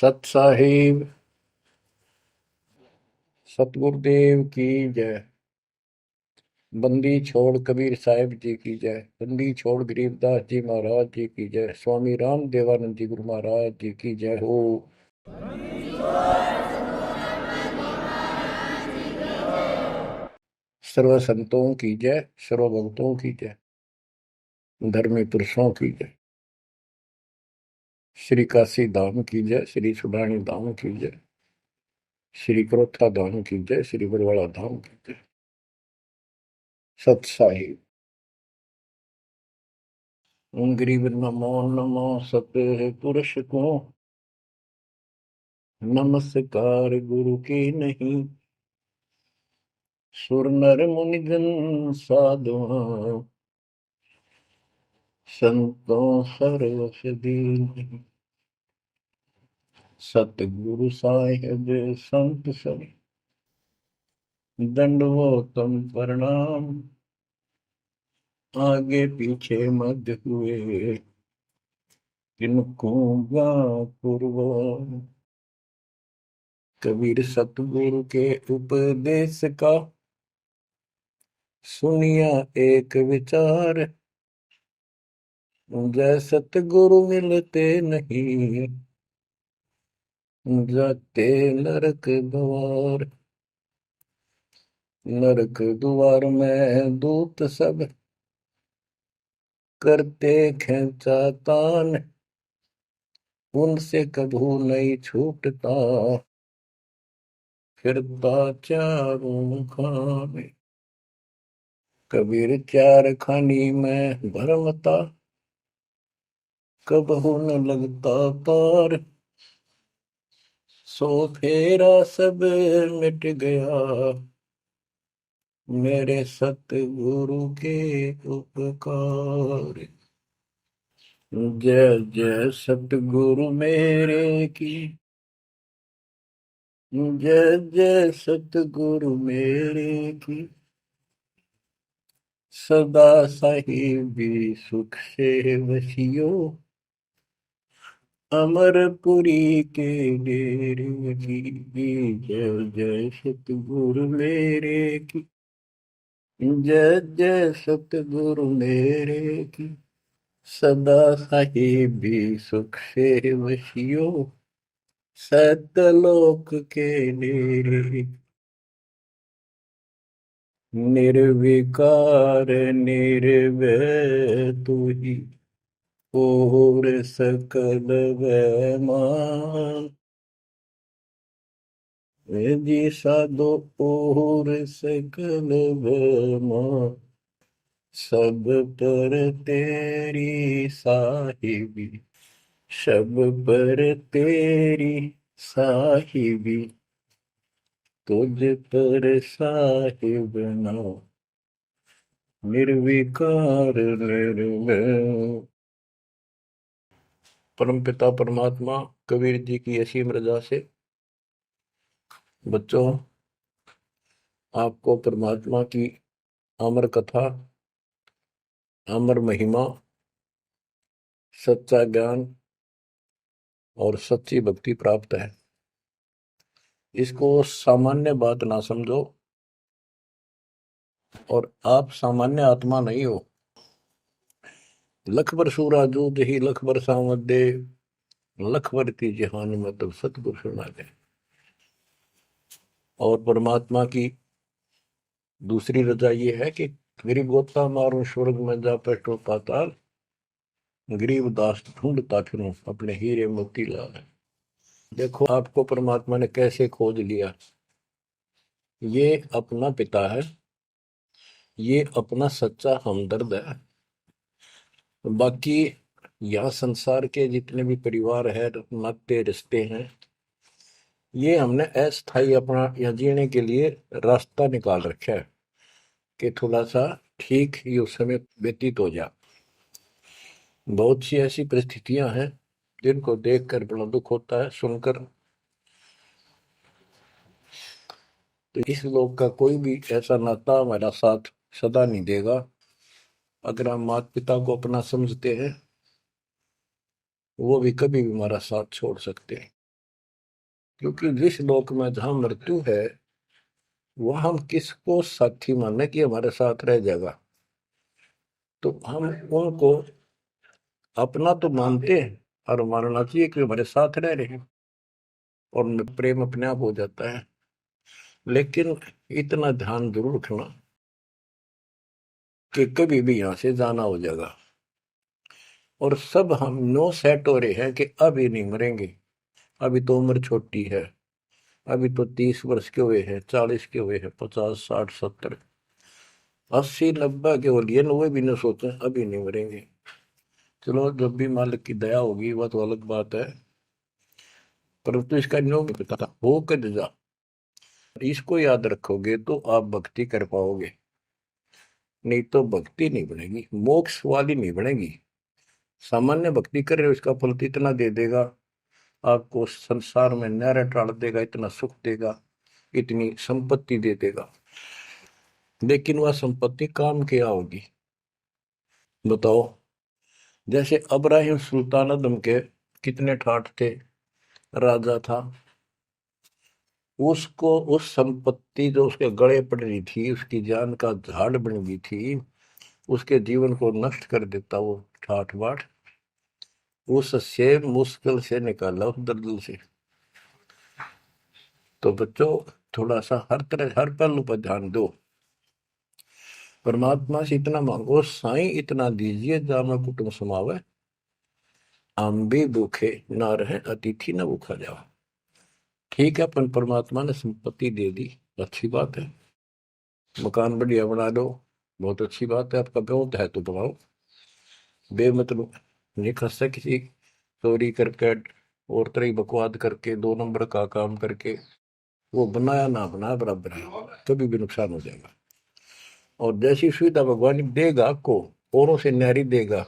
सत साहिब सतगुरुदेव की जय। बंदी छोड़ कबीर साहिब जी की जय। बंदी छोड़ गरीबदास जी महाराज जी की जय। स्वामी राम देवानंद जी गुरु महाराज जी की जय हो। सर्व संतों की जय, सर्व भक्तों की जय, धर्मी पुरुषों की जय। श्री काशी धाम की जय, श्री सुडानी धाम की जय, श्री क्रोथा धाम की जय, श्री बरवाड़ा धाम की जय। सत साहिब गरीब नमो नमो सत पुरुष को नमस्कार गुरु की नहीं। सुर नर मुनिजन साधुआ संतों सर्वस दीन। सतगुरु साहिब संत सब दंडवतम प्रणाम। आगे पीछे मध्य हुए किनको पूर्व। कबीर सतगुरु के उपदेश का सुनिया एक विचार। जय सतगुरु मिलते नहीं जाते नरक द्वार। नरक द्वार में दूत सब करते खेचा तान। उनसे कभू नहीं छूटता फिरता चारों खाने। कबीर चार खानी में भरमता कबहू न लगता पार। सो फेरा सब मिट गया मेरे सतगुरु के उपकार। जय जय सतगुरु मेरे की जय जय सतगुरु मेरे की। सदा साहिबी सुख से वसियो अमरपुरी के डेरे की। जय जय सतगुरु मेरे की जय जय सतगुरु मेरे की। सदा साहिबी सुख से वसियो सतलोक के डेरे। निर्विकार निर्भय तू ही और सकल वैमान। जी साधो और सकल वैमान। सब पर तेरी साहिबी सब पर तेरी साहिबी। तुझ पर साहिब नाम निर्विकार निर्भय। परमपिता परमात्मा कबीर जी की असीम रजा से बच्चों आपको परमात्मा की अमर कथा, अमर महिमा, सच्चा ज्ञान और सच्ची भक्ति प्राप्त है। इसको सामान्य बात ना समझो और आप सामान्य आत्मा नहीं हो। लख बर सूरा जूद ही लख बर सामद दे लख बर की जहान में तब सतगुरु सुना दे। और परमात्मा की दूसरी रजा ये है कि गरीब गोता मारू स्वर्ग में जा पेटो पाताल। गरीब दास ढूंढता फिरूं अपने हीरे मोती लाल। देखो आपको परमात्मा ने कैसे खोज लिया। ये अपना पिता है, ये अपना सच्चा हमदर्द है। बाकी यह संसार के जितने भी परिवार है, नाते रिश्ते हैं, ये हमने अस्थाई अपना या जीने के लिए रास्ता निकाल रखा है कि थोड़ा सा ठीक ये उस समय व्यतीत हो जा। बहुत सी ऐसी परिस्थितियां हैं जिनको देखकर बड़ा दुख होता है सुनकर। तो इस लोक का कोई भी ऐसा नाता हमारा साथ सदा नहीं देगा। अगर हम माता पिता को अपना समझते हैं वो भी कभी भी हमारा साथ छोड़ सकते हैं। क्योंकि जिस लोक में जहां मृत्यु है वह हम किसको साथी माने कि हमारे साथ रह जाएगा, तो हम उनको अपना तो मानते हैं और मानना चाहिए कि हमारे साथ रह रहे हैं और प्रेम अपने आप हो जाता है। लेकिन इतना ध्यान जरूर रखना कि कभी भी यहां से जाना हो जाएगा। और सब हम नो सेट हो रहे हैं कि अभी नहीं मरेंगे, अभी तो उम्र छोटी है, अभी तो 30 वर्ष के हुए हैं, 40 के हुए हैं, 50 60 70 80 90 के हो लिए, 90 भी न सोचे अभी नहीं मरेंगे। चलो जब भी मालिक की दया होगी वह तो अलग बात है, परंतु इसका नियम नहीं पता था हो कद जा। इसको याद रखोगे तो आप भक्ति कर पाओगे, नहीं तो भक्ति नहीं बनेगी, मोक्ष वाली नहीं बनेगी। सामान्य भक्ति कर रहे हो इसका फल तो इतना दे देगा, आपको संसार में नहर टाल देगा, इतना सुख देगा, इतनी संपत्ति दे देगा, लेकिन वह संपत्ति काम क्या होगी बताओ। जैसे अब्राहिम सुल्तान अदम के कितने ठाठ थे, राजा था, उसको उस संपत्ति जो उसके गले पड़ रही थी, उसकी जान का झाड़ बन गई थी, उसके जीवन को नष्ट कर देता वो ठाठ बाट, उससे मुश्किल से निकाला उस दलदल से। तो बच्चों थोड़ा सा हर तरह हर पहलू पर ध्यान दो, परमात्मा से इतना मांगो, साईं इतना दीजिए जामा कुटुंब समावे, हम भी भूखे ना रहे अतिथि न भूखा जाओ। ठीक है, अपन परमात्मा ने संपत्ति दे दी, अच्छी बात है, मकान बढ़िया बना लो, बहुत अच्छी बात है, आपका ब्योत है तो बनाओ, बेमतलब नहीं खसता किसी चोरी करके और तरह बकवाद करके 2 नंबर का काम करके, वो बनाया ना बनाया बराबर है, कभी भी नुकसान हो जाएगा। और जैसी सुविधा भगवान देगा आपको, औरों से न्यारी देगा,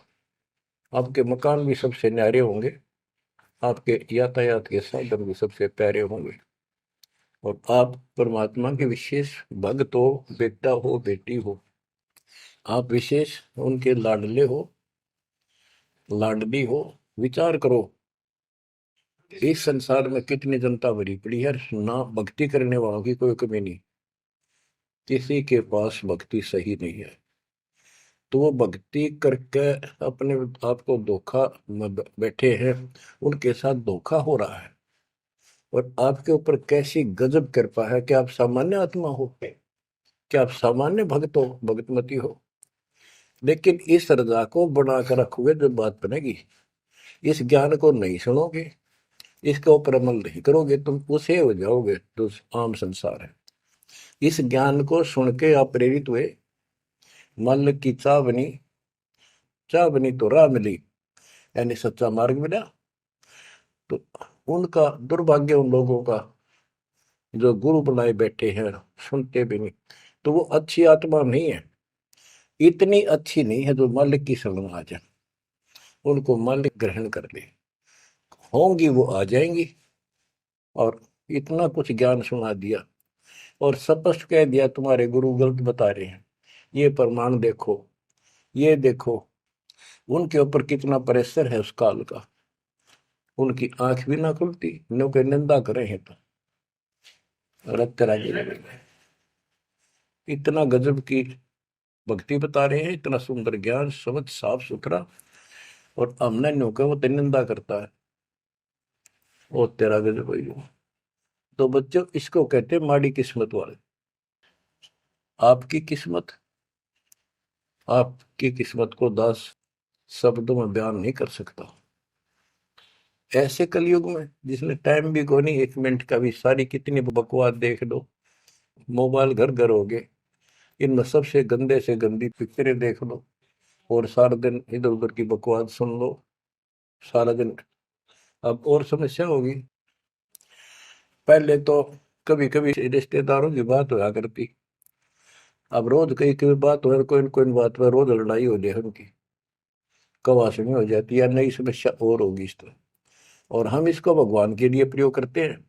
आपके मकान भी सबसे न्यारे होंगे, आपके यातायात के साधन भी सबसे प्यारे होंगे, और आप परमात्मा के विशेष भक्त हो, बेटा हो बेटी हो, आप विशेष उनके लाडले हो लाडली हो। विचार करो इस संसार में कितनी जनता भरी पड़ी है, ना भक्ति करने वालों की कोई कमी नहीं, किसी के पास भक्ति सही नहीं है, तो वो भक्ति करके अपने आप को धोखा में बैठे हैं, उनके साथ धोखा हो रहा है। और आपके ऊपर कैसी गजब कृपा है कि आप सामान्य आत्मा हो, कि आप सामान्य भक्त हो, भगतमती हो, लेकिन इस रजा को बनाकर रखोगे जब बात बनेगी, इस ज्ञान को नहीं सुनोगे, इसके ऊपर अमल नहीं करोगे, तुम उसे हो जाओगे जो आम संसार है। इस ज्ञान को सुन के आप प्रेरित हुए, मन की चाह बनी तो राह मिली, यानी सच्चा मार्ग मिला। तो उनका दुर्भाग्य उन लोगों का जो गुरु बनाए बैठे हैं, सुनते भी नहीं, तो वो अच्छी आत्मा नहीं है, इतनी अच्छी नहीं है जो मालिक की शरण आ जाए, उनको मालिक ग्रहण कर ले, होंगी वो आ जाएंगी। और इतना कुछ ज्ञान सुना दिया और स्पष्ट कह दिया तुम्हारे गुरु गलत बता रहे हैं, ये प्रमाण देखो, ये देखो, उनके ऊपर कितना प्रेशर है उस काल का, उनकी आंख भी ना खुलती, नो के निंदा करे हैं तो रक्त राजी लगेगा। इतना गजब की भक्ति बता रहे हैं, इतना सुंदर ज्ञान समझ साफ सुथरा, और हमने नो के वो तो निंदा करता है, वो तेरा गजब भाई। तो बच्चों इसको कहते हैं माड़ी किस्मत वाले। आपकी किस्मत, आपकी किस्मत को 10 शब्दों में बयान नहीं कर सकता। ऐसे कलयुग में जिसने टाइम भी को नहीं, 1 मिनट का भी, सारी कितनी बकवास देख लो, मोबाइल घर घर हो गए, इनमें सबसे गंदे से गंदी पिक्चरें देख लो, और सारा दिन इधर उधर की बकवास सुन लो सारा दिन। अब और समस्या होगी, पहले तो कभी कभी रिश्तेदारों की बात होया करती, अब रोज कई कई बात हो, कोई कोई बात पर रोज लड़ाई हो जाए उनकी, कवासनी हो जाती है, नई समस्या और होगी इस तरह। और हम इसको भगवान के लिए प्रयोग करते हैं,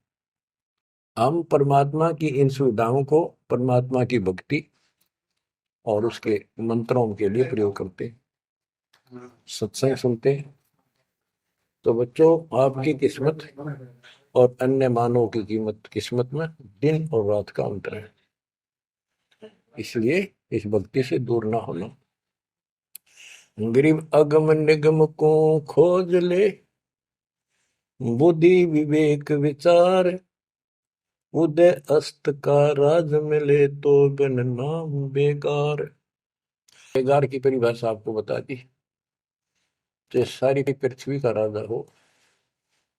हम परमात्मा की इन सुविधाओं को परमात्मा की भक्ति और उसके मंत्रों के लिए प्रयोग करते हैं, सत्संग सुनते हैं। तो बच्चों आपकी किस्मत और अन्य मानव की कीमत किस्मत में दिन और रात का अंतर है। इसलिए इस भक्ति से दूर ना होना। गरीब अगम निगम को खोज ले, बुद्धि विवेक विचार, उदय अस्त का राज मिले तो बिन नाम बेगार। बेगार की परिभाषा आपको बता दी। जो सारी पृथ्वी का राजा हो,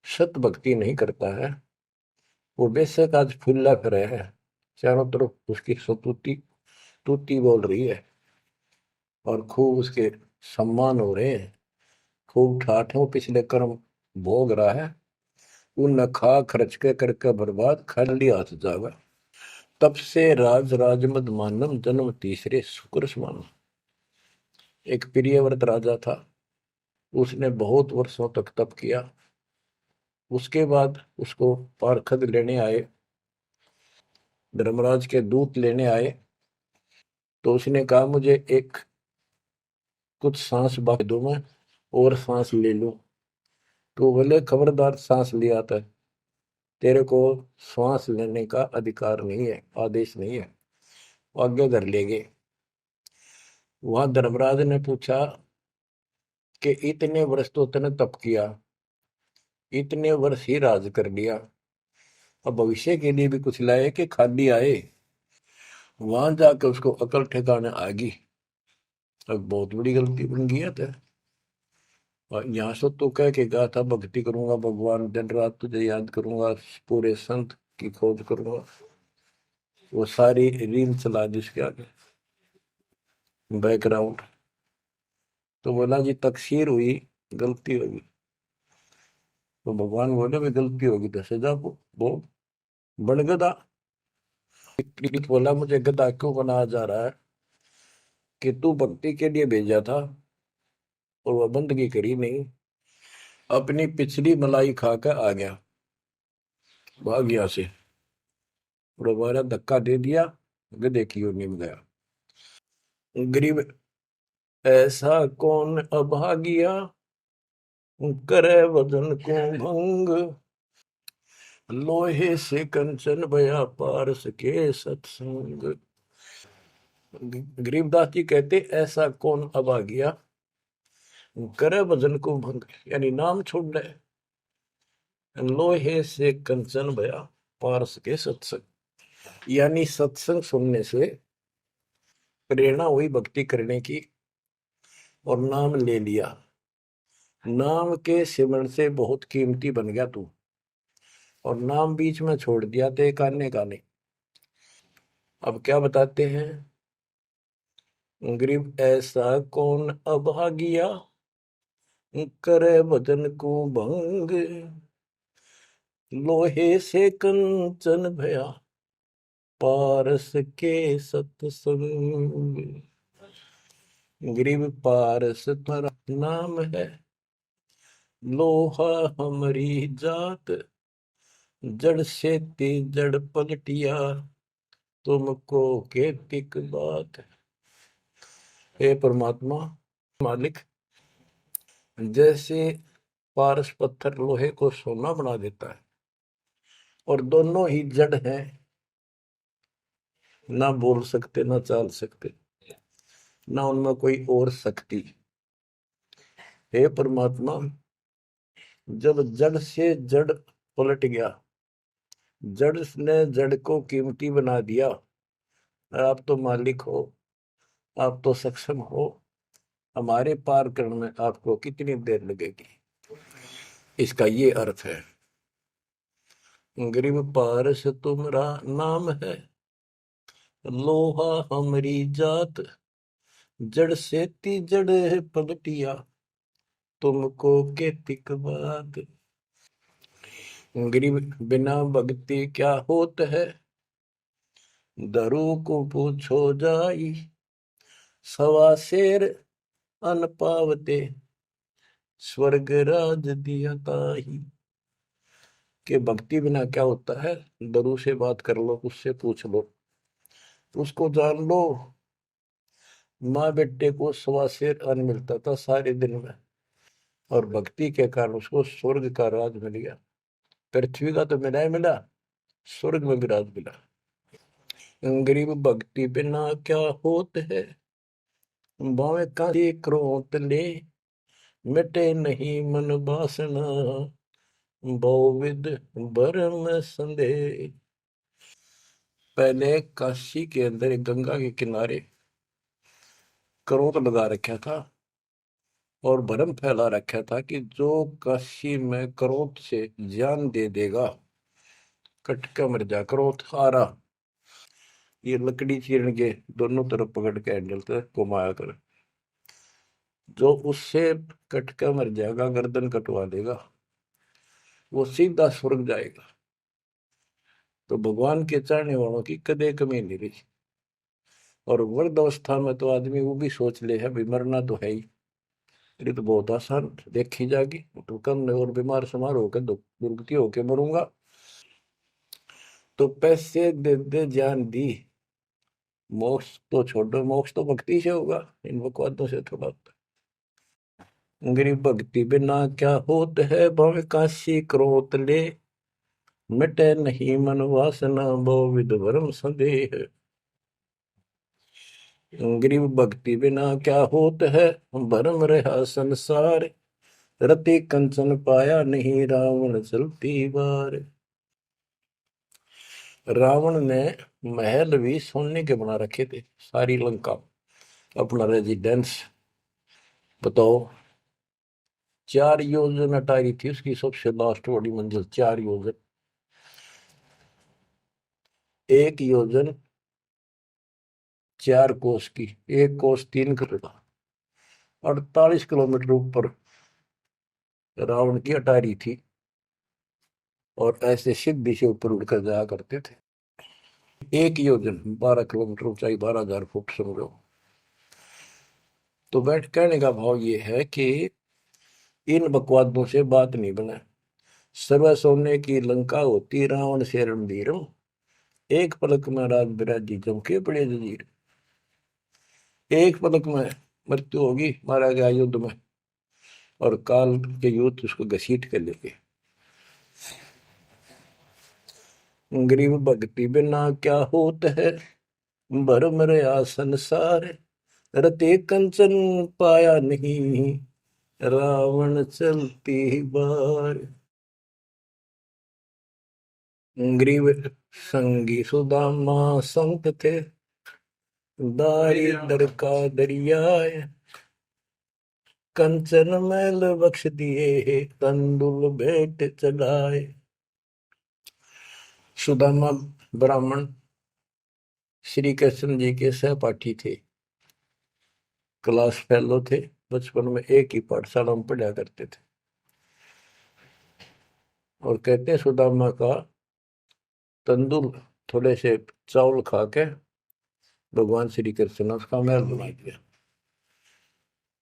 सत भक्ति नहीं करता है, वो बेशक आज फुल्ला फिरे है, चारों तरफ उसकी सतुति तूती बोल रही है और खूब उसके सम्मान हो रहे हैं, खूब ठाठों पिछले कर्म भोग रहा है, उन खा खर्च के करके बर्बाद, खाली हाथ जागा। तब से राज राजमद मानम, जन्म तीसरे शुक्र समान। एक प्रियव्रत राजा था, उसने बहुत वर्षों तक तप किया। उसके बाद उसको पारखद लेने आए, धर्मराज के दूत लेने आए, तो उसने कहा मुझे एक कुछ सांस बाकी दो, मैं और सांस ले लूं। तो बोले खबरदार, सांस लिया था, तेरे को श्वास लेने का अधिकार नहीं है, आदेश नहीं है। आगे कर लेंगे। वहां धर्मराज ने पूछा कि इतने वर्ष तो तूने तप किया, इतने वर्ष ही राज कर लिया, अब भविष्य के लिए भी कुछ लाए कि खाली आए। वहां जाकर उसको अकल ठिकाने आ गई, अब बहुत बड़ी गलती बन गई है तेरे। और यहाँ से तो कह के गया था भक्ति करूंगा भगवान, दिन रात तुझे याद करूंगा, पूरे संत की खोज करूंगा, वो सारी रील चला दी उसके आगे बैकग्राउंड। तो बोला जी तकसीर हुई, गलती होगी। तो भगवान बोले भी गलती होगी तो सजा वो बन गधा। बोला मुझे गधा क्यों बनाया जा रहा है कि तू भक्ति के लिए भेजा था और वह बंदगी करी नहीं, अपनी पिछली मलाई खाकर आ गया, भाग गया से, और हमारा धक्का दे दिया, गधे की ओर निम गया। गरीब ऐसा कौन अभागिया, करे वजन को भंग, लोहे से कंचन भया पारस के सत्संग। गरीबदास जी कहते ऐसा कौन अभागिया, करे भजन को भंग, यानी नाम छोड़ दे, लोहे से कंचन भया पारस के सत्संग, यानी सत्संग सुनने से प्रेरणा हुई भक्ति करने की और नाम ले लिया। नाम के सिमरण से बहुत कीमती बन गया तू, और नाम बीच में छोड़ दिया तो काने काने। अब क्या बताते हैं, गरीब ऐसा कौन अभागिया, करे भजन को भंग, लोहे से कंचन भया पारस के सत्संग। गरीब पारस तुम्हारा नाम है, लोहा हमारी जात, जड़ से ती जड़ पलटिया, तुमको केतिक बात। हे परमात्मा मालिक, जैसे पारस पत्थर लोहे को सोना बना देता है, और दोनों ही जड़ हैं, ना बोल सकते ना चाल सकते, ना उनमें कोई और शक्ति। हे परमात्मा, जब जड़ से जड़ पलट गया, जड़ ने जड़ को कीमती बना दिया, आप तो मालिक हो, आप तो सक्षम हो, हमारे पार करने में आपको कितनी देर लगेगी। इसका ये अर्थ है, गरीब पारस तुम्हारा नाम है, लोहा हमारी जात, जड़ से ती जड़ पलटिया, तुमको के तिक बात। गरीब बिना भक्ति क्या होत है, दरू को पूछो जाई, सवा शेर अन पावते, स्वर्ग राज दिया ताही। के भक्ति बिना क्या होता है, दरू से बात कर लो, उससे पूछ लो, उसको जान लो। माँ बेटे को सवा शेर अन्न मिलता था सारे दिन में, और भक्ति के कारण उसको स्वर्ग का राज मिल गया। पृथ्वी का तो मिला ही मिला, स्वर्ग में भी राज मिला। गरीब भक्ति बिना क्या होत है, बावे कांसी क्रोत ले, मिटे नहीं मन वासना, बहुविध भरम संदेह। पहले काशी के अंदर एक गंगा के किनारे क्रोध लगा रखा था और भरम फैला रखा था कि जो काशी में क्रोध से जान दे देगा, कटका मर जा। क्रोध आ रहा, ये लकड़ी चीरन के दोनों तरफ पकड़ के हैंडल से घुमाया कर, जो उससे कटका मर जाएगा, गर्दन कटवा देगा, वो सीधा स्वर्ग जाएगा। तो भगवान के चाहने वालों की कदे कमी नहीं रही। और वृद्ध अवस्था में तो आदमी वो भी सोच ले है भी मरना तो है ही, ये तो बहुत आसान देखी जाएगी, तो कम और बीमार समार होकर दुर्गति होके मरूंगा। तो पैसे दे दे जान दी, मोक्ष तो छोड़ो, मोक्ष तो भक्ति से होगा, इन बकवादों से थोड़ा होता है। गरीब भक्ति बिना क्या होत है, भव काशी क्रोत ले, मिटे नहीं मन वासना, बहुविध भरम संदेह। गरीब भक्ति बिना क्या होत है, भरम रहा संसार, रति कंचन पाया नहीं, रावण चलती बार। रावण ने महल भी सोने के बना रखे थे, सारी लंका अपना रेजिडेंस। बताओ, 4 योजन अटारी थी उसकी सबसे लास्ट वाली मंजिल, 4 योजन। 1 योजन 4 कोस की, 1 कोस 3 किलोमीटर, 48 किलोमीटर ऊपर रावण की अटारी थी। और ऐसे सीधी से ऊपर उड़कर जाया करते थे। 1 योजन 12 किलोमीटर ऊंचाई, 12,000 फुट समझो। तो बैठ कहने का भाव ये है कि इन बकवादों से बात नहीं बने। सर्व सोने की लंका होती, रावण से रणधीरम, एक पलक में राज बिराजी जमके पड़े जजीर। एक पलक में मृत्यु होगी, मारा गया युद्ध में, और काल के युद्ध उसको घसीट कर लेंगे। गरीब भक्ति बिना क्या होत है, भरम रया संसार, रते कंचन पाया नहीं, रावण चलती बार। ग्रीव संगी सुदामा संत थे, दारिद्र का दरियाए, कंचन मैल बख्श दिए, तंदुल भेंट चढ़ाए। सुदामा ब्राह्मण श्री कृष्ण जी के सहपाठी थे, क्लास फेलो थे, बचपन में एक ही पाठशाला में पढ़ा करते थे। और कहते हैं सुदामा का तंदूर थोड़े से चावल खा के भगवान श्री कृष्ण ने उसका महल बना दिया।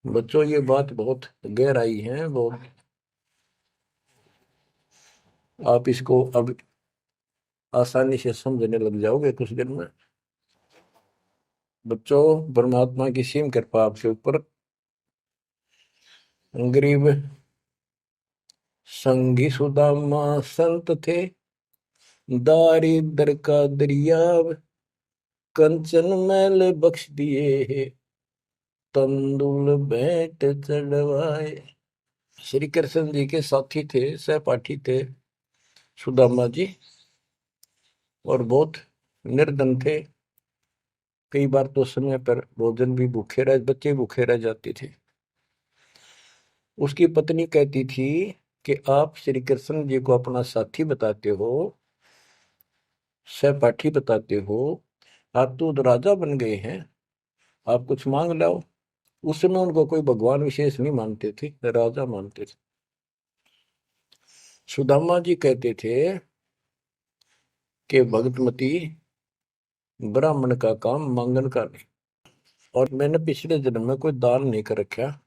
बच्चों, ये बात बहुत गहराई है, बहुत आप इसको अब आसानी से समझने लग जाओगे कुछ दिन में। बच्चों, परमात्मा की सीम कृपा आपके ऊपर। गरीब संगी सुदामा संत थे, दारिद्र का दरिया, कंचन मैल बख्श दिए, तंदुल भेंट चढ़वाए। श्री कृष्ण जी के साथी थे, सहपाठी थे सुदामा जी, और बहुत निर्धन थे। कई बार तो समय पर भोजन भी भूखे रह, बच्चे भूखे रह जाते थे। उसकी पत्नी कहती थी कि आप श्री कृष्ण जी को अपना साथी बताते हो, सहपाठी बताते हो, आप तो राजा बन गए हैं, आप कुछ मांग लाओ। उस समय उनको कोई भगवान विशेष नहीं मानते थे, राजा मानते थे। सुदामा जी कहते थे कि भगतमती, ब्राह्मण का काम मांगन का नहीं, और मैंने पिछले जन्म में कोई दान नहीं कर रखा,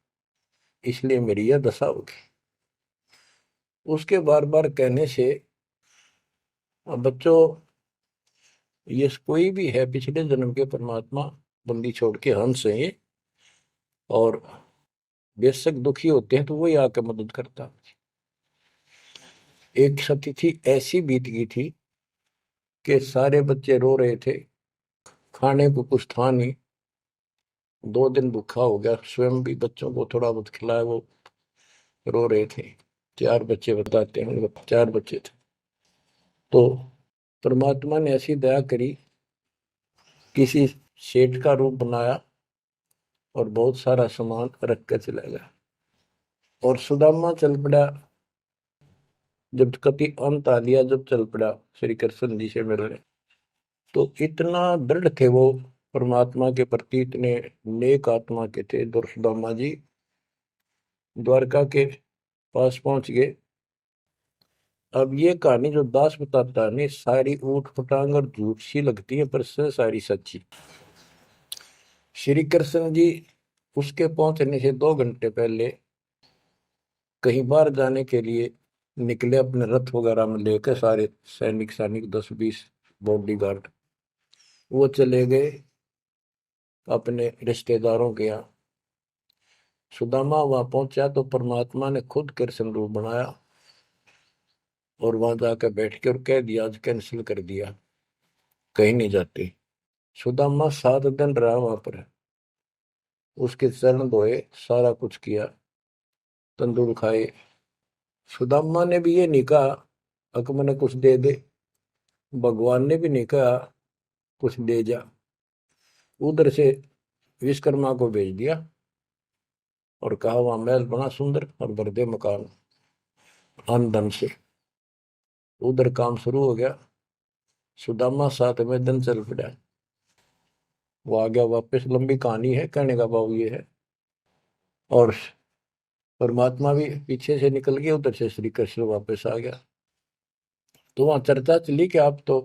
इसलिए मेरी यह दशा होगी। उसके बार बार कहने से, अब बच्चों, ये कोई भी है पिछले जन्म के परमात्मा बंदी छोड़ के हंस है ये, और बेशक दुखी होते हैं तो वही आके मदद करता। एक तिथि ऐसी बीत गई थी कि सारे बच्चे रो रहे थे, खाने को कुछ था नहीं, 2 दिन भूखा हो गया, स्वयं भी बच्चों को थोड़ा बहुत खिलाया, वो रो रहे थे। 4 बच्चे बताते हैं, 4 बच्चे थे। तो परमात्मा ने ऐसी दया करी, किसी सेठ का रूप बनाया और बहुत सारा सामान रख कर चला गया। और सुदामा चल पड़ा, जब कति अंत आ लिया, जब चल पड़ा श्री कृष्ण जी से मिलने, तो इतना दृढ़ थे वो परमात्मा के प्रति, इतने नेक आत्मा के थे दुर्सुदामा जी। द्वारका के पास पहुंच गए। अब ये कहानी जो दास बताता है नहीं, सारी ऊट पटांग और झूठ सी लगती है, पर सारी सच्ची। श्री कृष्ण जी उसके पहुंचने से 2 घंटे पहले कहीं बाहर जाने के लिए निकले, अपने रथ वगैरह में लेकर, सारे सैनिक सैनिक 10-20 बॉडी गार्ड, वो चले गए अपने रिश्तेदारों के यहाँ। सुदामा वहां पहुंचा तो परमात्मा ने खुद कृष्ण रूप बनाया और वहां जाकर बैठ के और कह दिया, आज कैंसिल कर दिया, कहीं नहीं जाते। सुदामा 7 दिन रहा वहां पर, उसके चरण धोए, सारा कुछ किया, तंदूर खाए। सुदामा ने भी ये नहीं कहा अक मैंने कुछ दे दे, भगवान ने भी नहीं कहा कुछ दे जा। उधर से विश्वकर्मा को भेज दिया और कहा वहां महल बना सुंदर और भर दे मकान अन्न धन से। उधर काम शुरू हो गया। सुदामा 7वें दिन चल पड़ा, वो आ गया वापस। लंबी कहानी है, कहने का भाव ये है। और परमात्मा भी पीछे से निकल गया, उधर से श्री कृष्ण वापस आ गया। तो वहां चर्चा चली कि आप तो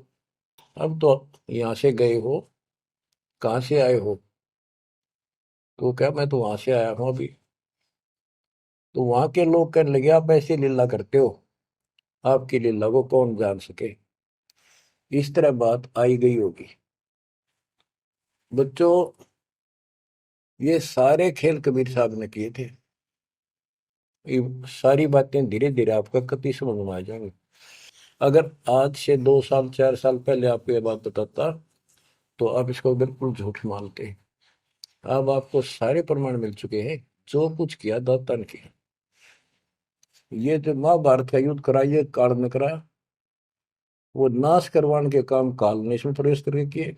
अब तो यहाँ से गए हो, कहाँ से आए हो? तो क्या, मैं तो वहां से आया हूँ अभी। तो वहां के लोग कहने लगे, आप ऐसी लीला करते हो, आपकी लीला को कौन जान सके। इस तरह बात आई गई होगी। बच्चों, ये सारे खेल कबीर साहब ने किए थे। ये सारी बातें धीरे धीरे आपका कति समझ में आ जाएंगी। अगर आज से 2 साल 4 साल पहले आपको ये बात बताता तो आप इसको बिल्कुल झूठ मानते। अब आपको सारे प्रमाण मिल चुके हैं, जो कुछ किया दाता ने किया। ये जो महाभारत का युद्ध करा, ये काल ने करा, वो नाश करवाने के काम काल ने इसमें प्रवेश करके किए,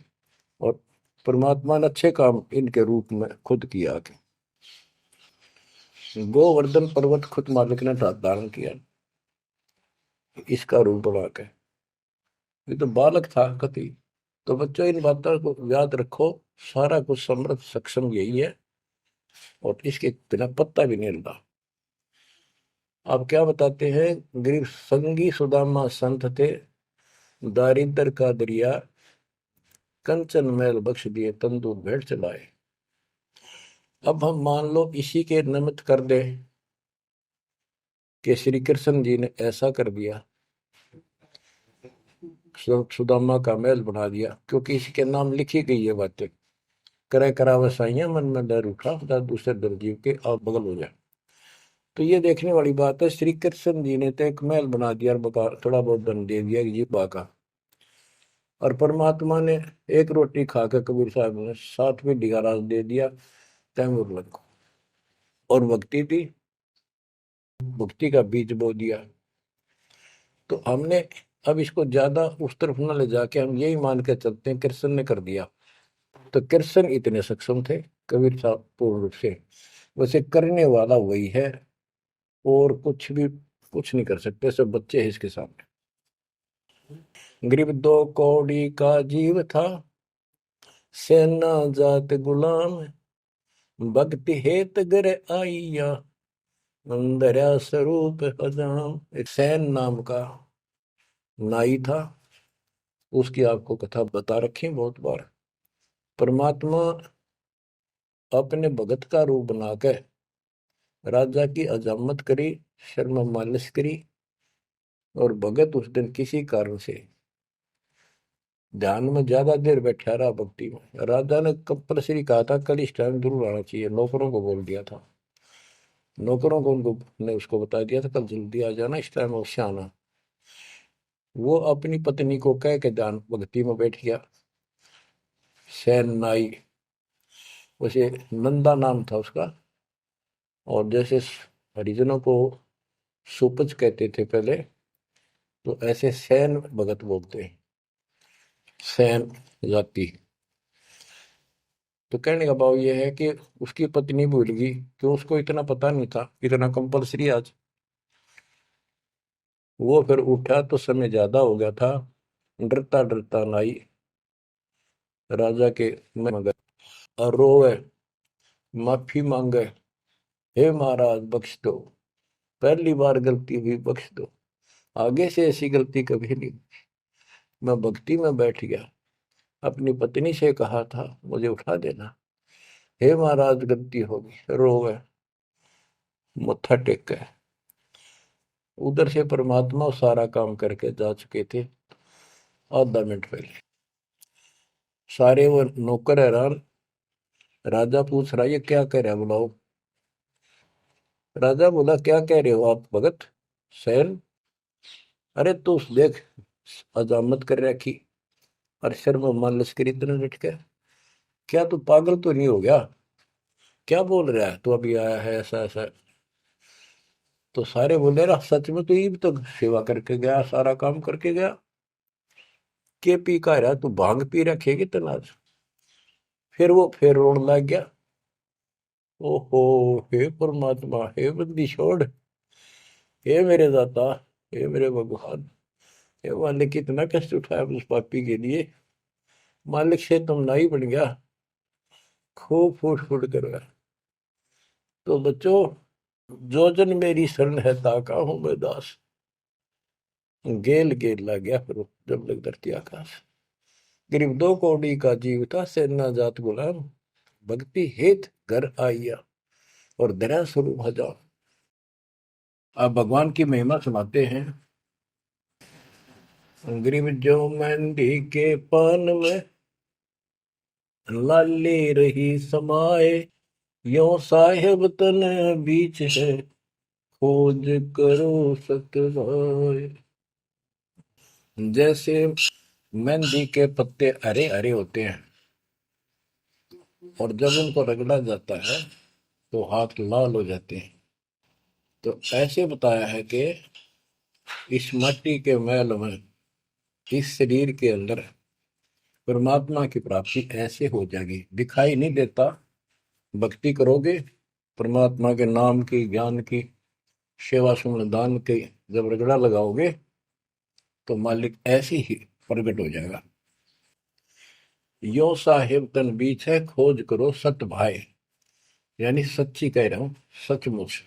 और परमात्मा ने अच्छे काम इनके रूप में खुद किया। गोवर्धन पर्वत खुद मालिक ने धारण किया इसका रूप बना के। ये तो बालक था कति। तो बच्चों, इन बातों को याद रखो, सारा कुछ समर्थ सक्षम यही है, और इसके बिना पत्ता भी नहीं हिलता। आप क्या बताते हैं, गरीब संगी सुदामा संत थे, दारिद्र का दरिया कंचन मैल बख्श दिए, तंदूर भेंट चलाए। अब हम मान लो इसी के निमित्त कर दे कि श्री कृष्ण जी ने ऐसा कर दिया, सुदामा का महल बना दिया, क्योंकि इसके नाम लिखी गई है बातें। करे करावसाइया मन में डर उठा, दूसरे दर जीव के आप बगल हो जाए। तो ये देखने वाली बात है। श्री कृष्ण जी ने तो एक महल बना दिया और थोड़ा बहुत धन दे दिया जी का, और परमात्मा ने एक रोटी खाकर कबीर साहब ने 7वीं रात दे दिया तैमूर को, और भक्ति दी, भक्ति का बीज बो दिया। तो हमने अब इसको ज्यादा उस तरफ न ले जाके हम यही मान के चलते हैं कृष्ण ने कर दिया। तो कृष्ण इतने सक्षम थे, कबीर साहब पूर्ण रूप से, वैसे करने वाला वही है, और कुछ नहीं कर सकते, सब बच्चे हैं इसके सामने। गरीब 2 कौड़ी का जीव था, सेना जात गुलाम, भक्ति हेत गर आइया, अंदर स्वरूप हजाम। एक सैन नाम का नाई था, उसकी आपको कथा बता रखी बहुत बार। परमात्मा अपने भगत का रूप बनाकर राजा की अजामत करी, शर्मा मालिश करी, और भगत उस दिन किसी कारण से ध्यान में ज्यादा देर बैठा रहा, भक्ति में। राजा ने कंपल्सरी कहा था कल इस टाइम जरूर आना चाहिए, नौकरों को बोल दिया था। नौकरों को उनको ने उसको बता दिया था कल जल्दी आ जाना, इस टाइम अवश्य आना। वो अपनी पत्नी को कह के ध्यान भक्ति में बैठ गया। सैन नाई, उसे नंदा नाम था उसका। और जैसे हरिजनों को सुपच कहते थे पहले, तो ऐसे सैन भगत बोलते हैं, सैन जाति। तो कहने का भाव यह है कि उसकी पत्नी भूल गई, क्यों उसको इतना पता नहीं था, इतना कंपलसरी आज। वो फिर उठा तो समय ज्यादा हो गया था, डरता डरता नाई राजा के मगर और रोवे, माफी मांगे, हे महाराज बख्श दो, पहली बार गलती हुई, बख्श दो, आगे से ऐसी गलती कभी नहीं। मैं भक्ति में बैठ गया, अपनी पत्नी से कहा था मुझे उठा देना, हे महाराज गलती होगी, रोवे, मत्था टेक गए। उधर से परमात्मा सारा काम करके जा चुके थे आधा मिनट पहले। सारे वो नौकर हैरान। राजा पूछ रहा, ये क्या कह रहा है, बुलाओ। राजा बोला, क्या कह रहे हो आप भगत सैन? अरे तू देख, अजामत कर रखी और सर में मालिश करी इतना डट के, क्या तू पागल तो नहीं हो गया? क्या बोल रहा है तू, अभी आया है ऐसा ऐसा। तो सारे बोले, रहा सच में तू ये भी तो सेवा करके गया, सारा काम करके गया, के पी का रहा तू, भांग पी रखेगी तनाज। फिर वो फिर रोने लग गया, ओहो, हे परमात्मा, हे बंदी छोड़, हे मेरे दाता, हे मेरे भगवान, हे मालिक, कितना कष्ट उठाया उस पापी के लिए, मालिक से तुम ना ही बन गया, खूब फूट फूट कर गया। तो बच्चों, जो जन मेरी शरण है ताका हूं मैं दास, गेल गेल ला गया फिर जब लग धरती आकाश। गरीब दो कौड़ी का जीव था, सेना जात गुलाम, भक्ति हेत घर आइया और दया स्वरूप हजार। आप भगवान की महिमा सुनाते हैं। गरीब जो मेहंदी के पान में लाली रही समाए, यो साहेब तन बीच है, खोज करो सतवाए। जैसे मेहंदी के पत्ते हरे हरे होते हैं और जब उनको रगड़ा जाता है तो हाथ लाल हो जाते हैं, तो ऐसे बताया है कि इस मट्टी के मैल में, इस शरीर के अंदर परमात्मा की प्राप्ति ऐसे हो जाएगी, दिखाई नहीं देता। भक्ति करोगे, परमात्मा के नाम की, ज्ञान की, सेवा सुमन दान की जब रगड़ा लगाओगे तो मालिक ऐसे ही प्रकट हो जाएगा। यो साहेब तन बीच है, खोज करो सत भाई, यानी सच्ची कह रहा हूं, सचमुच।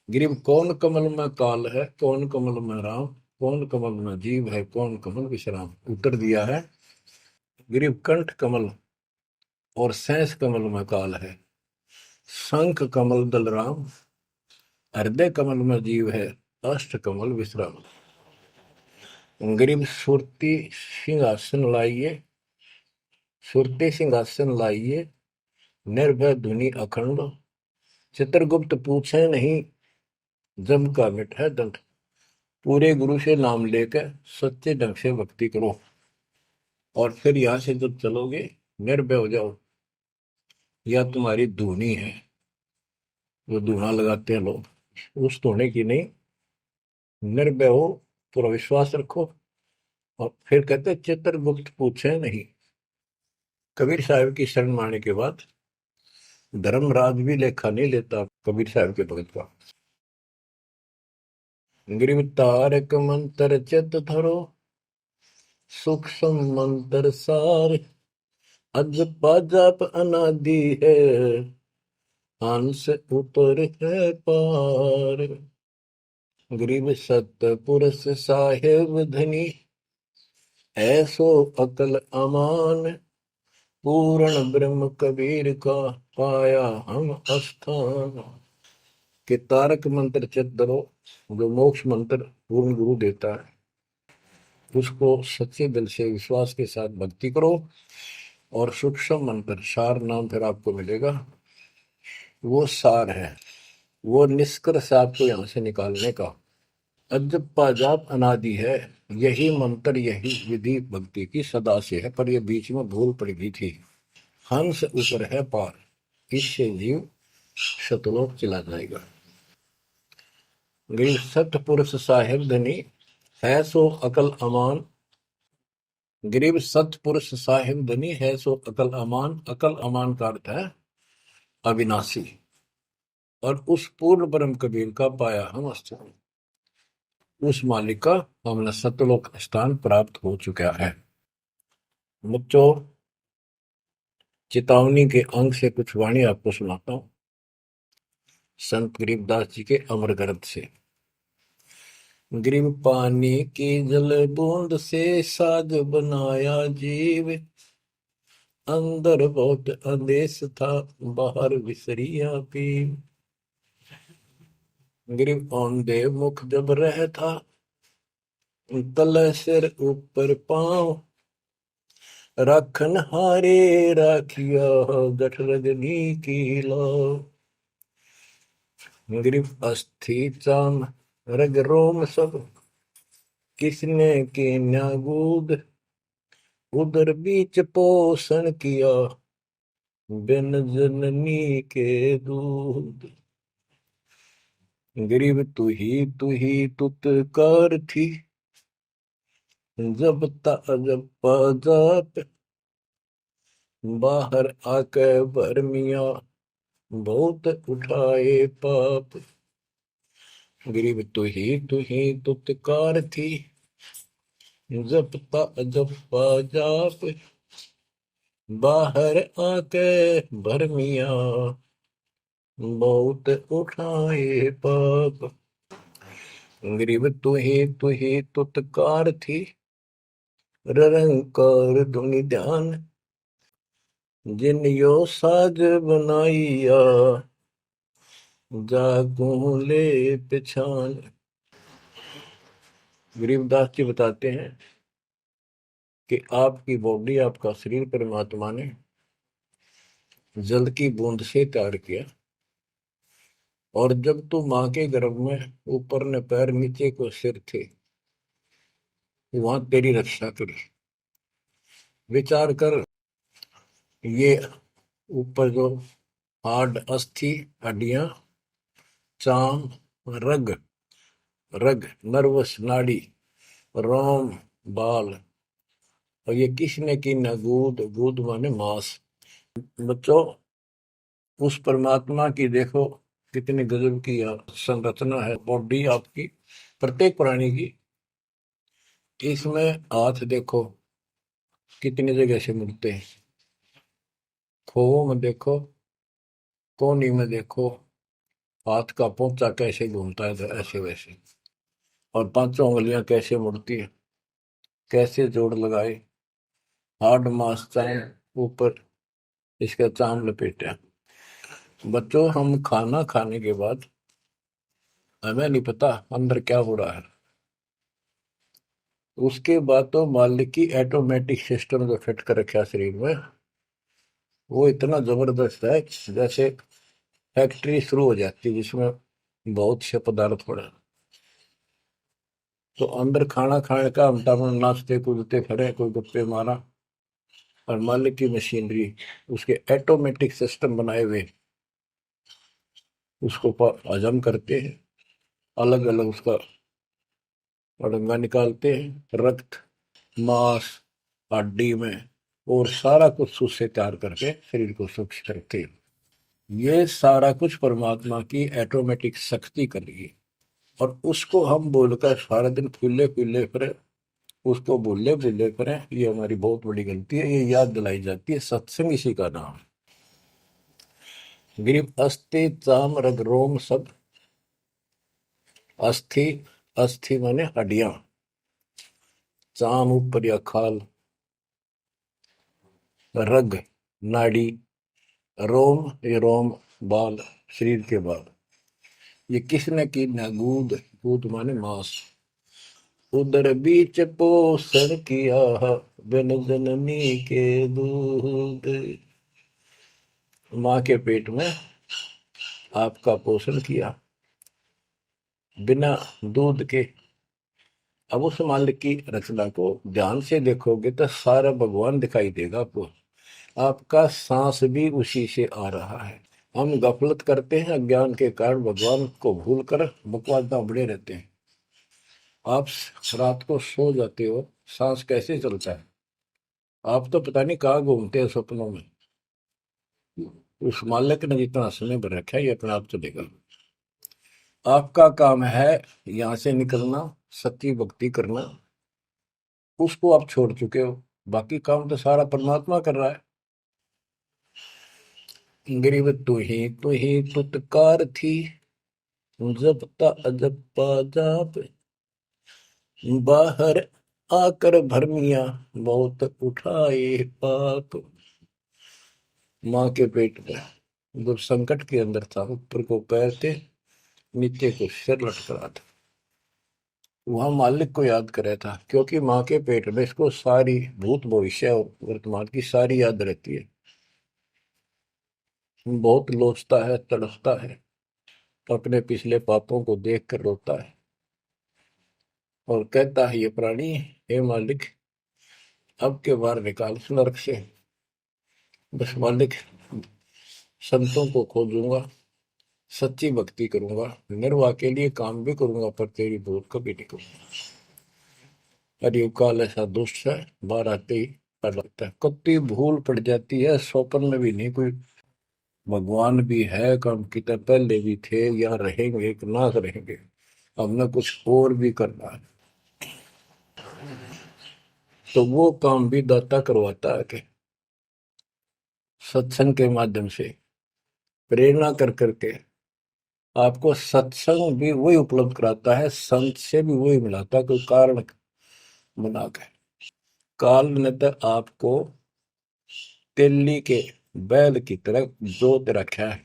गिरिव कौन कमल में काल है, कौन कमल में राम, कौन कमल में जीव है, कौन कमल विश्राम। उत्तर दिया है, गिरिव कंठ कमल और सैंस कमल में काल है, शंख कमल दल राम, हृदय कमल में जीव है, अष्ट कमल विश्राम। गरीब सुरती सिंहासन लाइए, सुरती सिंहासन लाइए, निर्भय धुनि अखंड, चित्रगुप्त पूछे नहीं, जम का मिट है दंड। पूरे गुरु से नाम लेकर सच्चे ढंग से भक्ति करो, और फिर यहां से जब चलोगे निर्भय हो जाओ। या तुम्हारी धुनी है, वो धुना लगाते हैं लोग, उस धुने की नहीं, निर्भय हो, पूरा विश्वास रखो। और फिर कहते चित्रगुप्त पूछे नहीं। कबीर साहब की शरण माने के बाद धर्मराज भी लेखा नहीं लेता कबीर साहब के भगत का। गिरव तारक मंत्र चित धरो, सूक्ष्म मंत्र सार, अज पाजाप अनादि है, हंस ऊपर है पार। गरीब सतपुरुष साहेब धनी, ऐसो अकल अमान, पूर्ण ब्रह्म कबीर का पाया हम स्थान। कि तारक मंत्र चित धरो, जो मोक्ष मंत्र पूर्ण गुरु देता है, उसको सच्चे दिल से विश्वास के साथ भक्ति करो। और सूक्ष्म मंत्र, सार नाम फिर आपको मिलेगा, वो सार है, वो निष्कर्ष आपको यहां से निकालने का। अजब पाजाब अनादि है, यही मंत्र यही विधि भक्ति की सदा से है। पर ये बीच में भूल पड़ गई थी। हंस ऊपर है पार, इससे जीव शतलोक चला जाएगा। गरीब सतपुरुष साहिब धनी है सो अकल अमान। गरीब सतपुरुष साहिब धनी है सो अकल अमान। अकल अमान का अर्थ है अविनाशी। और उस पूर्ण ब्रह्म कबीर का पाया हम अस्तित्व, उस मालिक का हमने सतलोक स्थान प्राप्त हो चुका है। बच्चों, चेतावनी के अंक से कुछ वाणी आपको सुनाता हूं, संत गरीबदास जी के अमर ग्रंथ से। गरीब पानी की जल बूंद से साज बनाया जीव, अंदर बहुत अंदेश था बाहर विसरिया पीव। गरीब औंधे मुख जब रह था, तल सिर ऊपर पांव, राखन हारे राखिया जठ रजनी की लाओ। गरीब अस्थि चाम रग रोम सब, किसने की न्यागूद, उदर बीच पोषण किया बिन जननी के दूध। गरीब तू ही तुतकार थी, जब जब जाप, बाहर आके भरमिया बहुत उठाए पाप। गरीब तू ही तुतकार थी, जब जाप, बाहर आके भरमिया बहुत उठाए पाप। गरीब तू ही तुतकार थी, रंकार धुनि ध्यान, जिन यो साज बनाइया जागू ले पिछान। गरीबदास जी बताते हैं कि आपकी बॉडी, आपका शरीर परमात्मा ने जल की बूंद से तैयार किया। और जब तू माँ के गर्भ में ऊपर ने पैर नीचे को सिर थे, वहां तेरी रक्षा करी। विचार कर, ये ऊपर जो हार्ड अस्थि हड्डियां, चाम, रग रग नर्वस नाड़ी, रोम बाल, और ये किसने की न गूद, गूद माने मांस। बच्चों, उस परमात्मा की देखो कितनी गजब की संरचना है बॉडी आपकी, प्रत्येक प्राणी की। इसमें हाथ देखो कितनी जगह से मिलते हैं, खोवों में देखो, कोहनी में देखो, हाथ का पोंचा कैसे घूमता है, तो ऐसे वैसे। और पांचों उंगलियां कैसे मुड़ती है, कैसे जोड़ लगाए, हार्ड मास चाम ऊपर, इसका चाम लपेटा। बच्चों, हम खाना खाने के बाद हमें नहीं पता अंदर क्या हो रहा है। उसके बाद तो मालिक की ऑटोमेटिक सिस्टम जो फिट कर रखा शरीर में, वो इतना जबरदस्त है, जैसे फैक्ट्री शुरू हो जाती है जिसमें बहुत से पदार्थ पड़े। तो अंदर खाना खाने का हम नाचते कूदते खड़े, कोई गप्पे मारा, और मालिक की मशीनरी उसके ऑटोमेटिक सिस्टम बनाए हुए उसको हजम करते हैं, अलग अलग उसका अड़ंगा निकालते हैं, रक्त मांस हड्डी में, और सारा कुछ उससे तैयार करके शरीर को सुरक्षित रखते हैं। ये सारा कुछ परमात्मा की ऑटोमेटिक शक्ति कर रही है। और उसको हम बोलकर सारा दिन फूले फूले फिरे, उसको भूले भूले फिरे, ये हमारी बहुत बड़ी गलती है। ये याद दिलाई जाती है, सत्संग इसी का नाम है। गरीब अस्थि चाम रग रोम सब, अस्थि, अस्थि माने हड्डियां, चाम ऊपर या खाल, रग नाड़ी, रोम ये रोम बाल, शरीर के बाल। ये किसने की ना गूद, गूद माने मांस, उदर बीच पोषण किया बिन जननी के दूध। माँ के पेट में आपका पोषण किया बिना दूध के, अब उस मालिक की रचना को ध्यान से देखोगे तो सारा भगवान दिखाई देगा आपको। आपका सांस भी उसी से आ रहा है। हम गफलत करते हैं, अज्ञान के कारण भगवान को भूलकर बकवास में बड़े रहते हैं। आप रात को सो जाते हो, सांस कैसे चलता है? आप तो पता नहीं कहाँ घूमते हैं सपनों में। उस मालिक ने जितना समय भर रखा है ये अपने आप चलेगा। आपका काम है यहाँ से निकलना, सच्ची भक्ति करना। उसको आप छोड़ चुके हो, बाकी काम तो सारा परमात्मा कर रहा है। गरीब तू ही तुतकार थी, जपता अजपा जाप, बाहर आकर भरमिया बहुत उठाए पाप। माँ के पेट में जब संकट के अंदर था, ऊपर को पैर थे, नीचे को सिर लटक रहा था, वहां मालिक को याद करे था, क्योंकि माँ के पेट में इसको सारी भूत भविष्य और वर्तमान की सारी याद रहती है। बहुत लोचता है, तड़पता है, अपने पिछले पापों को देख कर रोता है और कहता है, ये प्राणी, हे मालिक, अब के बार निकाल इस नरक से। बस मालिक, संतों को खोजूंगा, सच्ची भक्ति करूंगा, निर्वाह के लिए काम भी करूंगा, पर तेरी भूल कभी नहीं करूंगा। अरे काल ऐसा दुष्ट है, बाहर आते ही डर लगता है। कत्ती भूल पड़ जाती है, स्वप्न में भी नहीं कोई भगवान भी है, काम कितने पहले भी थे या रहेंगे कि ना रहेंगे, हमने कुछ और भी करना है। तो वो काम भी दाता करवाता है कि सत्संग के माध्यम से प्रेरणा कर करके आपको सत्संग भी वही उपलब्ध कराता है, संत से भी वही मिलाता है, कोई कारण बना के। काल ने तो आपको तेली के बैल की तरह जोत रखा है।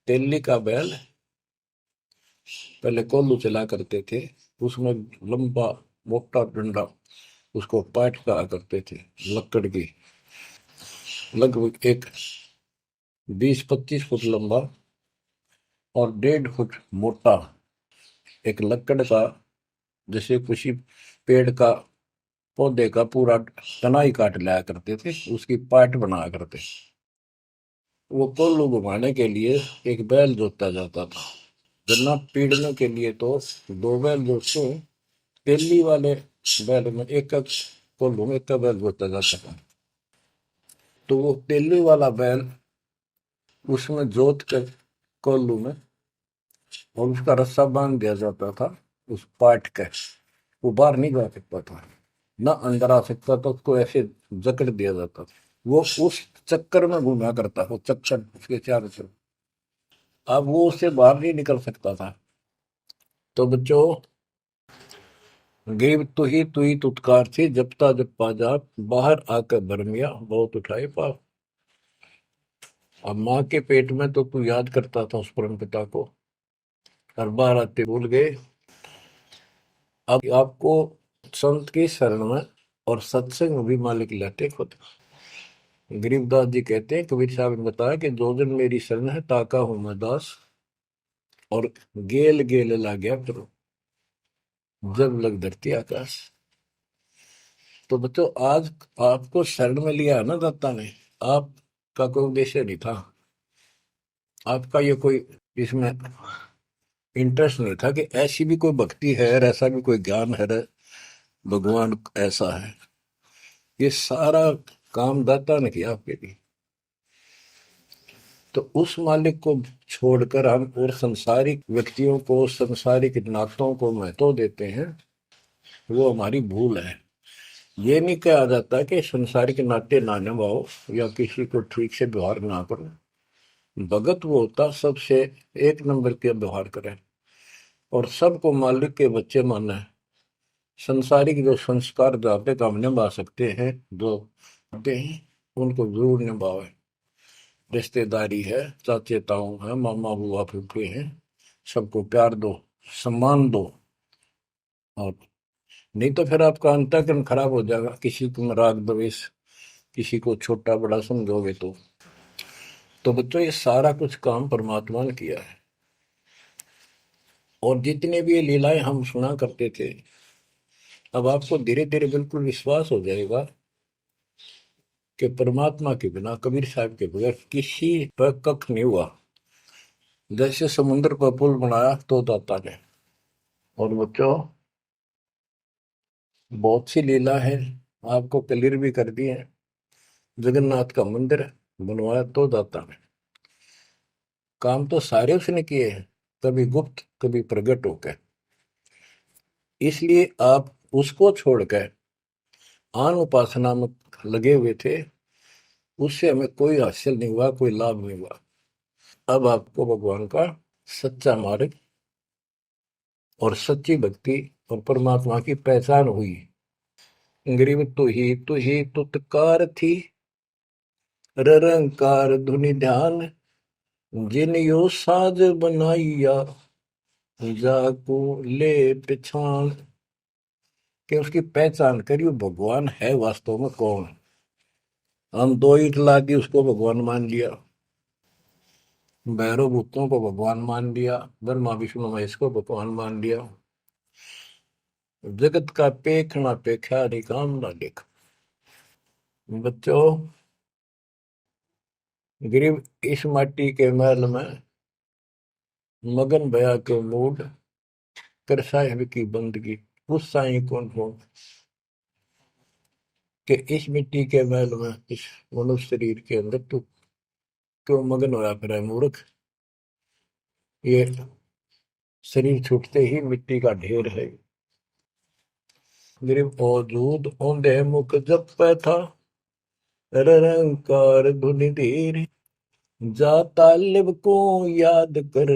तेली का बैल पहले कोल्हू चला करते थे, उसमें लंबा मोटा डंडा, उसको पाट कहा करते थे, लकड़ की, लगभग एक 20-25 फुट लंबा और 1.5 फुट मोटा, एक लकड़ का, जैसे किसी पेड़ का पौधे का पूरा तना ही काट लाया करते थे, उसकी पाट बनाया करते। वो कोल्हू घुमाने के लिए एक बैल जोता जाता था। गन्ना पीड़ने के लिए तो 2 बैल जोतते हैं। तेली वाले बैल में एक एक कोल्हू में एक बैल जोता जाता था। तो वो तेली वाला बैल उसमें जोत कर कोल्हू में, और उसका रस्सा बांध दिया जाता था उस पाट के। वो बाहर नहीं जा सकता था, ना अंदर आ सकता था, उसको ऐसे जकड़ दिया जाता था। वो उस चक्कर में घूमा करता, वो चक्कर उसके चारों तरफ। अब वो उससे बाहर नहीं निकल सकता था। तो बच्चों, गिर तू ही तुतकार थी, जपता जप्पा जाप, बाहर आकर भरमिया बहुत उठाए पाप। अब माँ के पेट में तो तू याद करता था उस परम पिता को, हर बार आते भूल गए। अब आपको संत की शरण में और सत्संग में भी मालिक लाते खुद। गरीबदास जी कहते हैं, कबीर साहब ने बताया कि जो दिन मेरी शरण है, ताका हूं मैं दास, और गेल गेल ला गया करो, जब लग धरती आकाश। तो बच्चों, आज आपको शरण में लिया है ना दाता ने, आपका कोई उद्देश्य नहीं था, आपका ये कोई इसमें इंटरेस्ट नहीं था कि ऐसी भी कोई भक्ति है और ऐसा भी कोई ज्ञान है, भगवान ऐसा है। ये सारा काम दाता ने किया आपके लिए। तो उस मालिक को छोड़कर हम और संसारिक व्यक्तियों को, संसारिक नातों को महत्व देते हैं, वो हमारी भूल है। ये नहीं कहा जाता कि संसारिक नाते ना निभाओ या किसी को ठीक से व्यवहार ना करो। भगत वो होता सबसे एक नंबर के व्यवहार करे और सबको मालिक के बच्चे माना है। संसारिक जो संस्कार जाते तो हम निभा सकते हैं, जो आते हैं उनको जरूर निभावे। रिश्तेदारी है, चाचे ताऊ है, मामा बुआ फूफे हैं, सबको प्यार दो, सम्मान दो। और नहीं तो फिर आपका अंतःकरण खराब हो जाएगा, किसी को राग द्वेष, किसी को छोटा बड़ा समझोगे तो बच्चों, ये सारा कुछ काम परमात्मा ने किया है। और जितने भी ये लीलाएं हम सुना करते थे, अब आपको धीरे धीरे बिल्कुल विश्वास हो जाएगा कि परमात्मा के बिना, कबीर साहब के बगैर किसी पर कख नहीं हुआ। जैसे समुद्र पर पुल बनाया तो दाता ने। और बच्चों, बहुत सी लीला है, आपको क्लियर भी कर दी है। जगन्नाथ का मंदिर बनवाया तो दाता ने। काम तो सारे उसने किए हैं, कभी गुप्त कभी प्रकट होकर। इसलिए आप उसको छोड़कर आन उपासना में लगे हुए थे, उससे हमें कोई हासिल नहीं हुआ, कोई लाभ नहीं हुआ। अब आपको भगवान का सच्चा मार्ग और सच्ची भक्ति और परमात्मा की पहचान हुई। गरीब तू ही तुतकार थी, ररंकार धुनि ध्यान, जिन यो साज बनाइया, जाको ले पहचान। कि उसकी पहचान करी, वो भगवान है वास्तव में कौन। हम दो ईंट ला दी, उसको भगवान मान लिया। भैरव भूतों को भगवान मान लिया, ब्रह्मा विष्णु महेश को भगवान मान लिया। जगत का पेखना पेखा रे काम ना देख। बच्चों, गरीब इस माटी के महल में मगन भया के मूड कर साहिब की बंदगी। उस साई कौन हो कि इस मिट्टी के महल में, इस मनुष्य शरीर के अंदर तू क्यों मगन होया फिर है मूर्ख। ये शरीर छूटते ही मिट्टी का ढेर है। गरीब औजूद औंधे मुख जप था, रंकार धुनि धीर, जा तालिब को याद कर,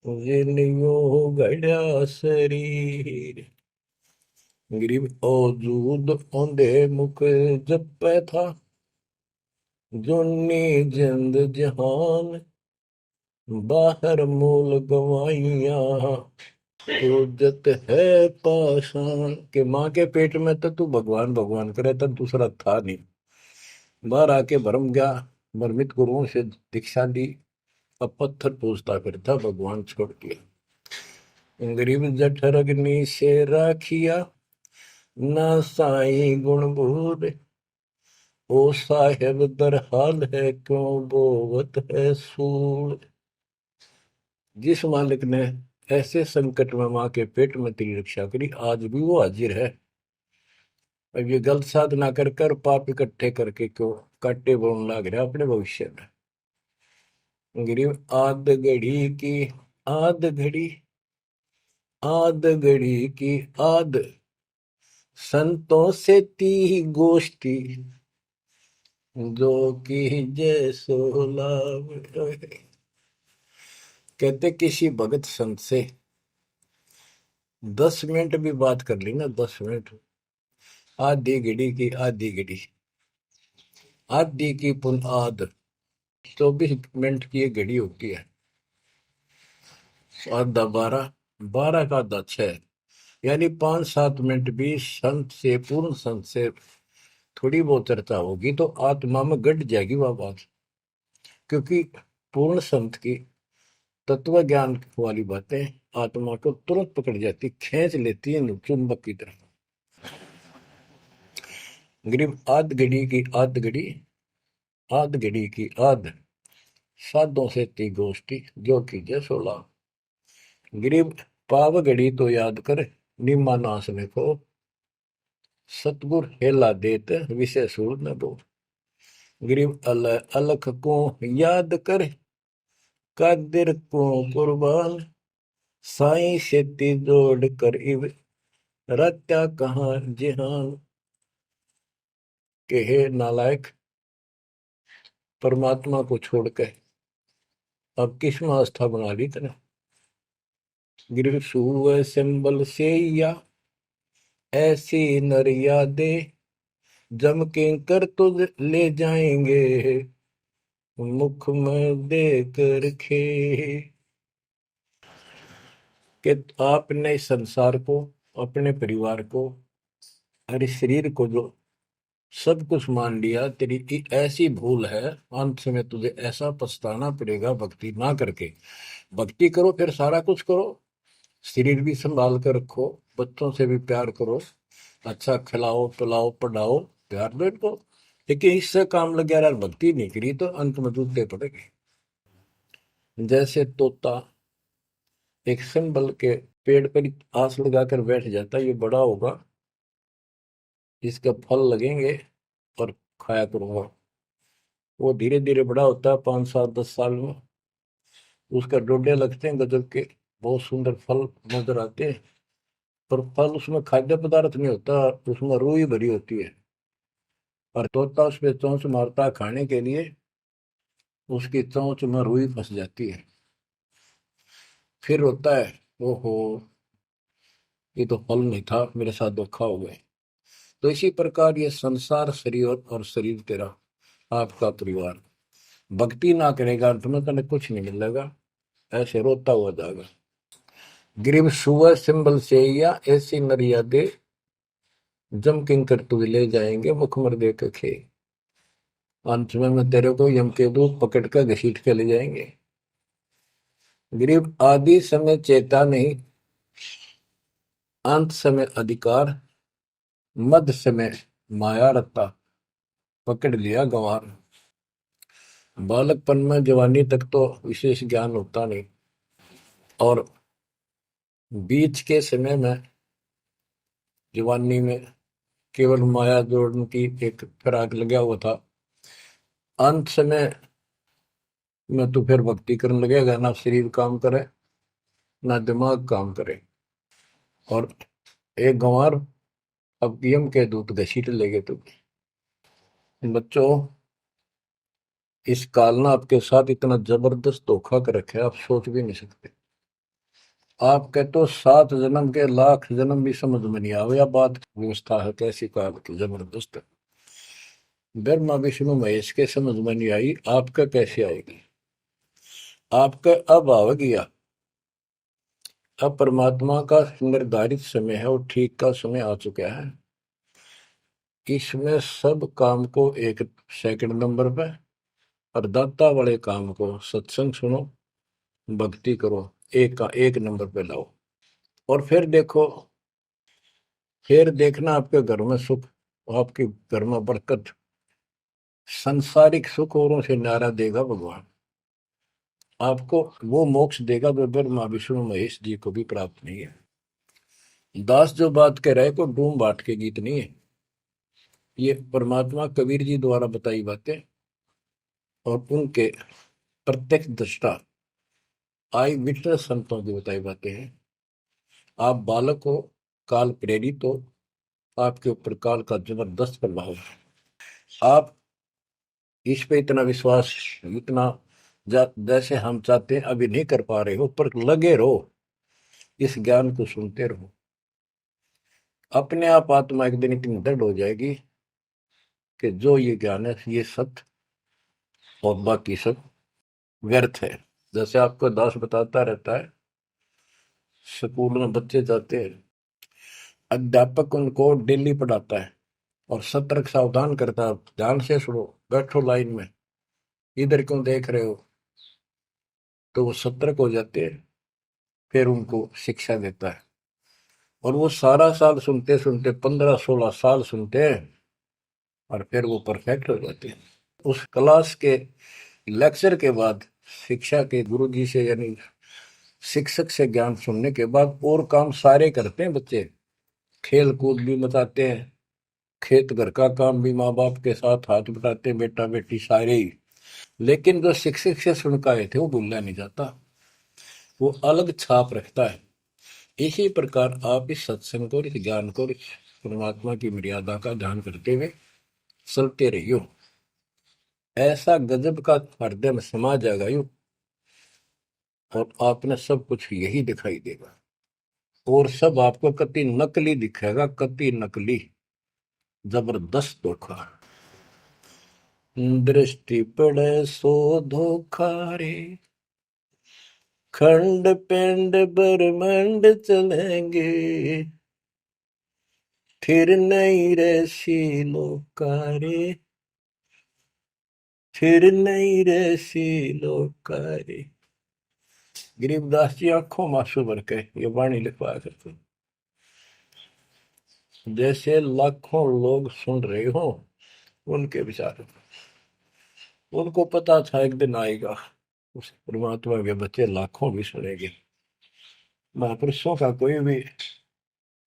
जिन्यो गढ़ा शरीर। गरीब औजूद औंधे मुख जप था, जोनी जिंद जहान, बाहर मूल गवाइया, उजत है पाषाण। के माँ के पेट में तो तू भगवान भगवान करे, तब दूसरा था नहीं। बाहर आके भरम गया, भ्रमित गुरुओं से दीक्षा ली, अब पत्थर पूजता फिरता भगवान छोड़ के। गरीब जठर अग्नि से राखिया, ना साई गुण बूढ़, ओ साहेब दरहाल है क्यों बोवत है सूर। जिस मालिक ने ऐसे संकट में माँ के पेट में तेरी रक्षा करी, आज भी वो हाजिर है। अब ये गलत साधना कर कर पाप इकट्ठे करके क्यों काटे बोन लाग रहा अपने भविष्य में। गरीब आद घड़ी की आद, संतों से ती गोष्ठी, जो की जय सो लाभ। कहते किसी भगत संत से 10 मिनट भी बात कर ली ना, 10 मिनट, आधी घड़ी की आधी घड़ी, आधी की पुन आध, 24 मिनट की एक घड़ी होती है। आधा 12, 12 का आधा 6, यानी 5-7 मिनट भी संत से, पूर्ण संत से थोड़ी बहुत चर्चा होगी तो आत्मा में गट जाएगी वह बात। क्योंकि पूर्ण संत की तत्व ज्ञान वाली बातें आत्मा को तुरंत पकड़ जाती, खींच लेती है चुंबक की तरह। गरीब आध घड़ी की आध, साधों से ती गोष्ठी, जो कीजिए 16। गरीब पाव घड़ी तो याद कर, निम्मा नासने को, सतगुर हेला देत विषय सूर न दो। गरीब अलख को याद कर, कादिर को कुर्बान, साई शेती जोड़ कर इव, रत्या कहाँ जिहान। के हे नालायक, परमात्मा को छोड़कर अब किस में आस्था बना ली तने। गिर सुव सिंबल से या ऐसी नर यादे, जम के कर तो ले जाएंगे, मुख में देकर खे। कि आपने इस संसार को, अपने परिवार को, हर शरीर को जो सब कुछ मान लिया, तेरी ऐसी भूल है, अंत में तुझे ऐसा पछताना पड़ेगा भक्ति ना करके। भक्ति करो फिर सारा कुछ करो, शरीर भी संभाल कर रखो, बच्चों से भी प्यार करो, अच्छा खिलाओ पिलाओ पढ़ाओ, प्यार दो इनको। लेकिन इससे काम लग गया यार, भक्ति नहीं करी तो अंत में जूते पड़ेगी। जैसे तोता एक सिंबल के पेड़ पर आस लगाकर बैठ जाता है, ये बड़ा होगा, इसका फल लगेंगे और खाया करूंगा। वो धीरे धीरे बड़ा होता है, 5 7 10 साल में उसका डोडे लगते हैं गजब के, बहुत सुंदर फल नजर आते हैं। पर फल उसमें खाद्य पदार्थ नहीं होता, उसमें रूह ही भरी होती है। और तोता उस पे चोंच मारता है खाने के लिए, उसकी चोंच में रुई फंस जाती है। फिर होता है, ओहो, ये तो फल नहीं था, मेरे साथ धोखा हो गए। तो इसी प्रकार ये संसार शरीर और शरीर तेरा आपका परिवार, भक्ति ना करेगा तुम्हें कने कुछ नहीं मिलेगा, ऐसे रोता हुआ जाएगा। गिरिव सुअ सिंबल से या ऐसी मर्यादे, जम किंकर तू ले जाएंगे मुखमर दे के खे। अंत में तेरे को यम के दूत पकड़ कर घसीट के ले जाएंगे। गिरिव आदि समय चेता नहीं, अंत समय अधिकार, मध्य समय माया रत्ता, पकड़ लिया गंवार। बालकपन में जवानी तक तो विशेष ज्ञान होता नहीं, और बीच के समय में जवानी में केवल माया जोड़ने की एक फिराक लगा हुआ था। अंत समय में तो फिर भक्ति करने लगेगा, ना शरीर काम करे ना दिमाग काम करे। और एक गंवार अब यम के दूत घसीट लेंगे तुम। बच्चों, इस काल ने आपके साथ इतना जबरदस्त धोखा कर रखा है, आप सोच भी नहीं सकते। आपके तो 7 जन्म के लाख जन्म भी समझ में नहीं आवे, या बात व्यवस्था है कैसी काल की जबरदस्त। ब्रह्मा विष्णु महेश के समझ में नहीं आई, आपका कैसे आएगी। आपका अब आ गया, अब परमात्मा का निर्धारित समय है और ठीक का समय आ चुका है। इसमें सब काम को एक सेकंड नंबर पे, और दाता वाले काम को सत्संग सुनो, भक्ति करो, एक का एक नंबर पे लाओ। और फिर देखो, फिर देखना आपके घर में सुख, आपके घर में बरकत, संसारिक सुख औरों से न्यारा देगा भगवान। आपको वो मोक्ष देगा जो ब्रह्मा विष्णु महेश जी को भी प्राप्त नहीं है। दास जो बात कह रहा है को डूम बाट के गीत नहीं है, ये परमात्मा कबीर जी द्वारा बताई बातें और उनके प्रत्यक्ष दृष्टा आई विटनेस संतों की बताई बातें हैं। आप बालक हो, काल प्रेरित हो, आपके ऊपर काल का जबरदस्त प्रभाव है। आप इस पे इतना विश्वास, इतना जैसे हम चाहते हैं अभी नहीं कर पा रहे हो, पर लगे रहो, इस ज्ञान को सुनते रहो। अपने आप आत्मा एक दिन इतनी दृढ़ हो जाएगी कि जो ये ज्ञान है ये सत्य और बाकी सब व्यर्थ है। जैसे आपको दास बताता रहता है, स्कूल में बच्चे जाते हैं, अध्यापक उनको डेली पढ़ाता है और सतर्क सावधान करता है, ध्यान से सुनो, बैठो लाइन में, इधर क्यों देख रहे हो। तो वो सतर्क हो जाते हैं, फिर उनको शिक्षा देता है। और वो सारा साल सुनते सुनते 15 16 साल सुनते हैं, और फिर वो परफेक्ट हो जाते हैं। उस क्लास के लेक्चर के बाद, शिक्षा के गुरु जी से यानी शिक्षक से ज्ञान सुनने के बाद और काम सारे करते हैं बच्चे, खेल कूद भी मचाते हैं, खेत घर का काम भी माँ बाप के साथ हाथ बटाते हैं, बेटा बेटी सारे ही। लेकिन जो शिक्षक से सुन के आए थे वो भूलना नहीं जाता, वो अलग छाप रखता है। इसी प्रकार आप इस सत्संग को, इस ज्ञान को, इस परमात्मा की मर्यादा का ध्यान करते हुए चलते रहियो। ऐसा गजब का हृदय में समा जाएगा यू, और आपने सब कुछ यही दिखाई देगा, और सब आपको कति नकली दिखेगा, कति नकली, जबरदस्त धोखा। दृष्टि पड़े सो धोखा रे, खंड पिंड ब्रह्मांड चलेंगे, फिर नहीं रसी लोकारे, फिर नहीं रसी लोकारे। गरीबदास जी आंखों मासू भर के ये वाणी लिखवाया करते। जैसे लाखों लोग सुन रहे हो उनके विचार, उनको पता था एक दिन आएगा उस परमात्मा के बच्चे लाखों भी सुनेंगे। महापुरुषों का कोई भी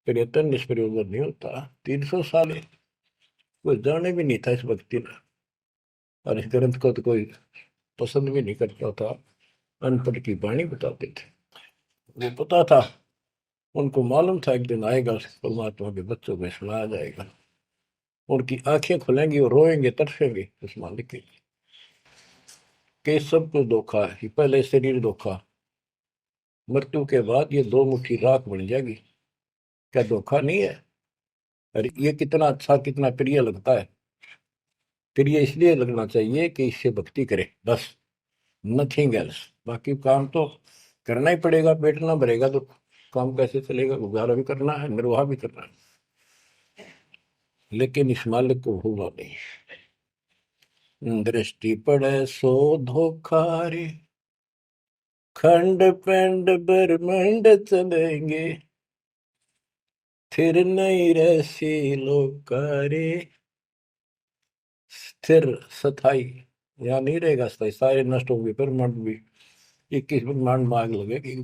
प्रयत्न निष्प्रयोजन नहीं होता। 300 साल कोई जाने भी नहीं था इस भक्ति में, और इस ग्रंथ को तो कोई पसंद भी नहीं करता था। अनपढ़ की वाणी बताते थे, वो पता था, उनको मालूम था एक दिन आएगा परमात्मा के बच्चों को सुनाया जाएगा। उनकी आंखें खुलेंगी और रोएंगे तरसेंगे उस मालिक के लिए कि सब कुछ धोखा है। पहले शरीर धोखा, मृत्यु के बाद ये दो मुट्ठी राख बन जाएगी। क्या धोखा नहीं है? अरे ये कितना अच्छा कितना प्रिय लगता है। प्रिय इसलिए लगना चाहिए कि इससे भक्ति करे, बस, नथिंग एल्स। बाकी काम तो करना ही पड़ेगा, पेट ना भरेगा तो काम कैसे चलेगा? गुजारा भी करना है, निर्वाह भी करना है, लेकिन इस मालिक को भूलना नहीं। दृष्टि पड़े सो धोखा रे, खंड पेंड ब्रह्मंड चलेंगे, फिर नहीं रहसी लोकारे। स्थिर स्थाई यहाँ नहीं रहेगा, स्थाई सारे नष्ट होंगे, ब्रह्मांड भी 21 ब्रह्मांड में आग लगेगी।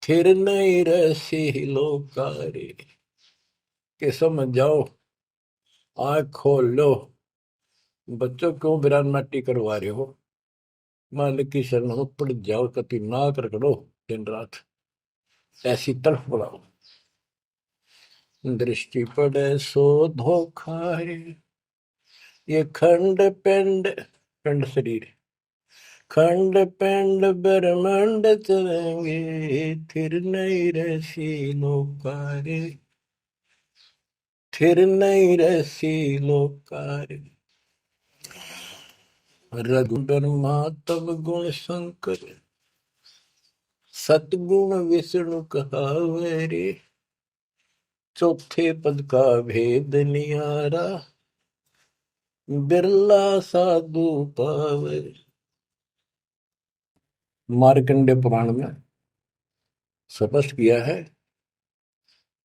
फिर नहीं रहसी लोकारे के समझ जाओ, आँख खोल लो। बच्चों क्यों बिरान माटी करवा रहे हो? मालिक की शरण में पड़ जाओ, कति नाक रगड़ो दिन रात, ऐसी तड़फ बढ़ाओ। दृष्टि पड़े सो धोखा रे, ये खंड पिंड, पिंड शरीर, खंड पिंड ब्रह्मांड चलेंगे, फिर नहीं रहसी लोकारे, फिर नहीं रहसी लोकारे। रघुबर तब गुण शंकर, सतगुण विष्णु कहावे रे, चौथे पद का भेद निहारा, बिरला साधु पावे। मार्कंडे पुराण में स्पष्ट किया है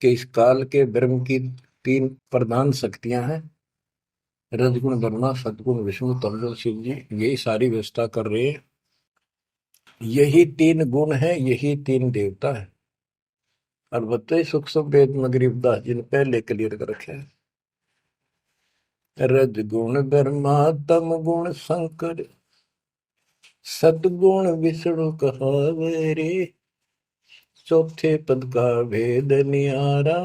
कि इस काल के ब्रह्म की 3 प्रधान शक्तियां हैं, रजगुण ब्रह्मा, सदगुण विष्णु, तमगुण शिव जी। यही सारी व्यवस्था कर रहे हैं। यही 3 गुण है, यही 3 देवता है। और बताइए सूक्ष्म वेद में गरीबदास जी ने पहले क्लियर कर रखे हैं, रजगुण ब्रह्मा तम गुण शंकर, सदगुण विष्णु कहावे रे, चौथे पद का भेद निहारा,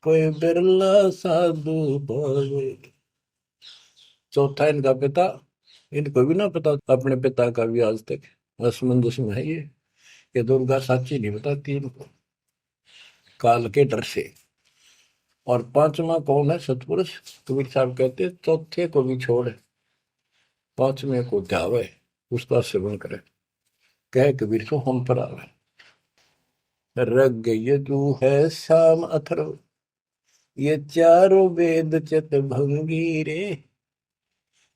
कोई बिरला साधु पावे। चौथा इनका पिता, इनको भी ना पता अपने पिता का भी आज तक, असमंजस में है ये तो उनका साची नहीं बताती इनको, काल के डर से। और 5वां कौन है? सतपुरुष। कबीर साहब कहते चौथे को भी छोड़, 5वें को ध्यावे, उसका सेवन करे, कह कबीर सो हम पर आवे। रग यजु है श्याम अथर्व, ये चारों वेद चित भंगी रे,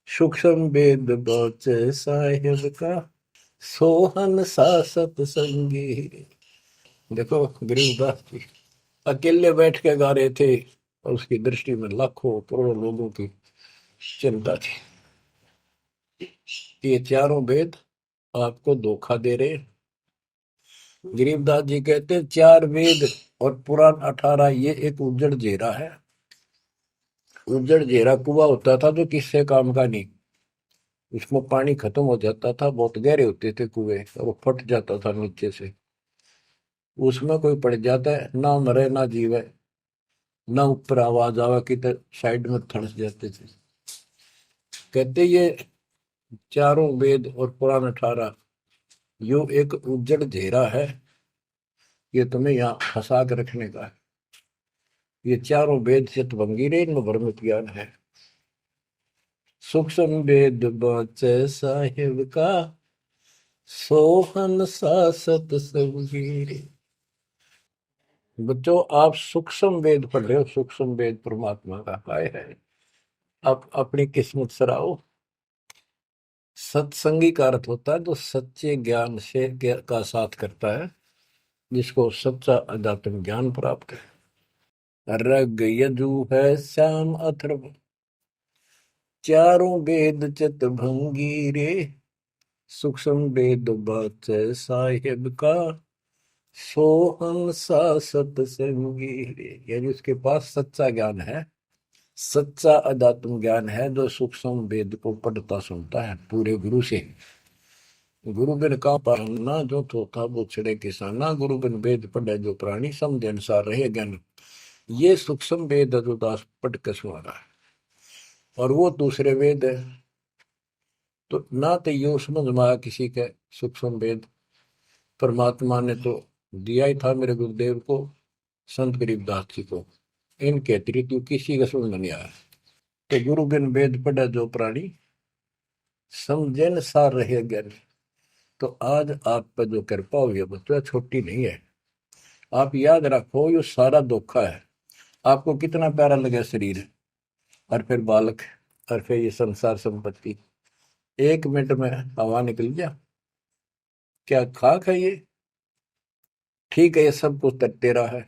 सूक्ष्म वेद बौच साहिब का, सोहन सा सतसंगी। देखो गरीबदास जी अकेले बैठ के गा रहे थे, और उसकी दृष्टि में लाखों करोड़ों लोगों की चिंता थी। ये चारों वेद आपको धोखा दे रहे। गरीबदास जी कहते हैं 4 वेद और पुराण 18, ये एक उज्जड़ जेरा है। उज्जड़ जेरा कुआं होता था जो किससे काम का नहीं, उसमें पानी खत्म हो जाता था, बहुत गहरे होते थे कुएं, और वो फट जाता था नीचे से। उसमें कोई पड़ जाता है, ना मरे ना जीवे, ना ऊपर आवाज आवा की तो साइड में थड़स जाते थे। कहते ये चारों वेद और पुराण 18 यो एक उज्जड़ घेरा है, ये तुम्हें यहाँ फंसा के रखने का है। ये चारों वेद चित भंगीरे, इनमें भ्रमित ज्ञान है। सूक्ष्म वेद बचे साहिब का, सोहन सा सतसंगी। बच्चों आप सूक्ष्म वेद पढ़ रहे हो, सूक्ष्म वेद परमात्मा का काय है। आप अपनी किस्मत सराओ। सत्संगी का अर्थ होता है जो सच्चे ज्ञान से का साथ करता है, जिसको सच्चा अध्यात्म ज्ञान प्राप्त है। रग यजु है श्याम अथर्व, चारों वेद चित भंगी रे, सूक्ष्म वेद बाच साहिब का, सोहम सा सतसंगी रे। यानी उसके पास सच्चा ज्ञान है, सच्चा अध्यात्म ज्ञान है, जो सूक्ष्म वेद को पढ़ता सुनता है पूरे गुरु से। गुरु बिन का पढ़ना जो थोथा वो छिड़े किसाना, गुरु बिन वेद पढ़े जो प्राणी, समझ अनुसार रहे ज्ञान। ये सूक्ष्म वेद है जो दास पढ़ के सुना रहा है, और वो दूसरे वेद है। तो ना तो ये समझ में आया किसी के सूक्ष्म वेद, परमात्मा ने तो दिया ही था मेरे गुरुदेव को, संत गरीबदास जी को, इनके अतिरिक्त किसी का समझ में नहीं आया। तो गुरु बिन वेद पढ़े जो प्राणी, समझन सार रहे ज्ञान। तो आज आप पर जो कृपा हुई है बच्चों, छोटी नहीं है। आप याद रखो, ये सारा धोखा है। आपको कितना प्यारा लगे शरीर, और फिर बालक, और फिर ये संसार संपत्ति, 1 मिनट में हवा निकल गया। क्या खाक है ये? ठीक है, ये सब कुछ तेरा है,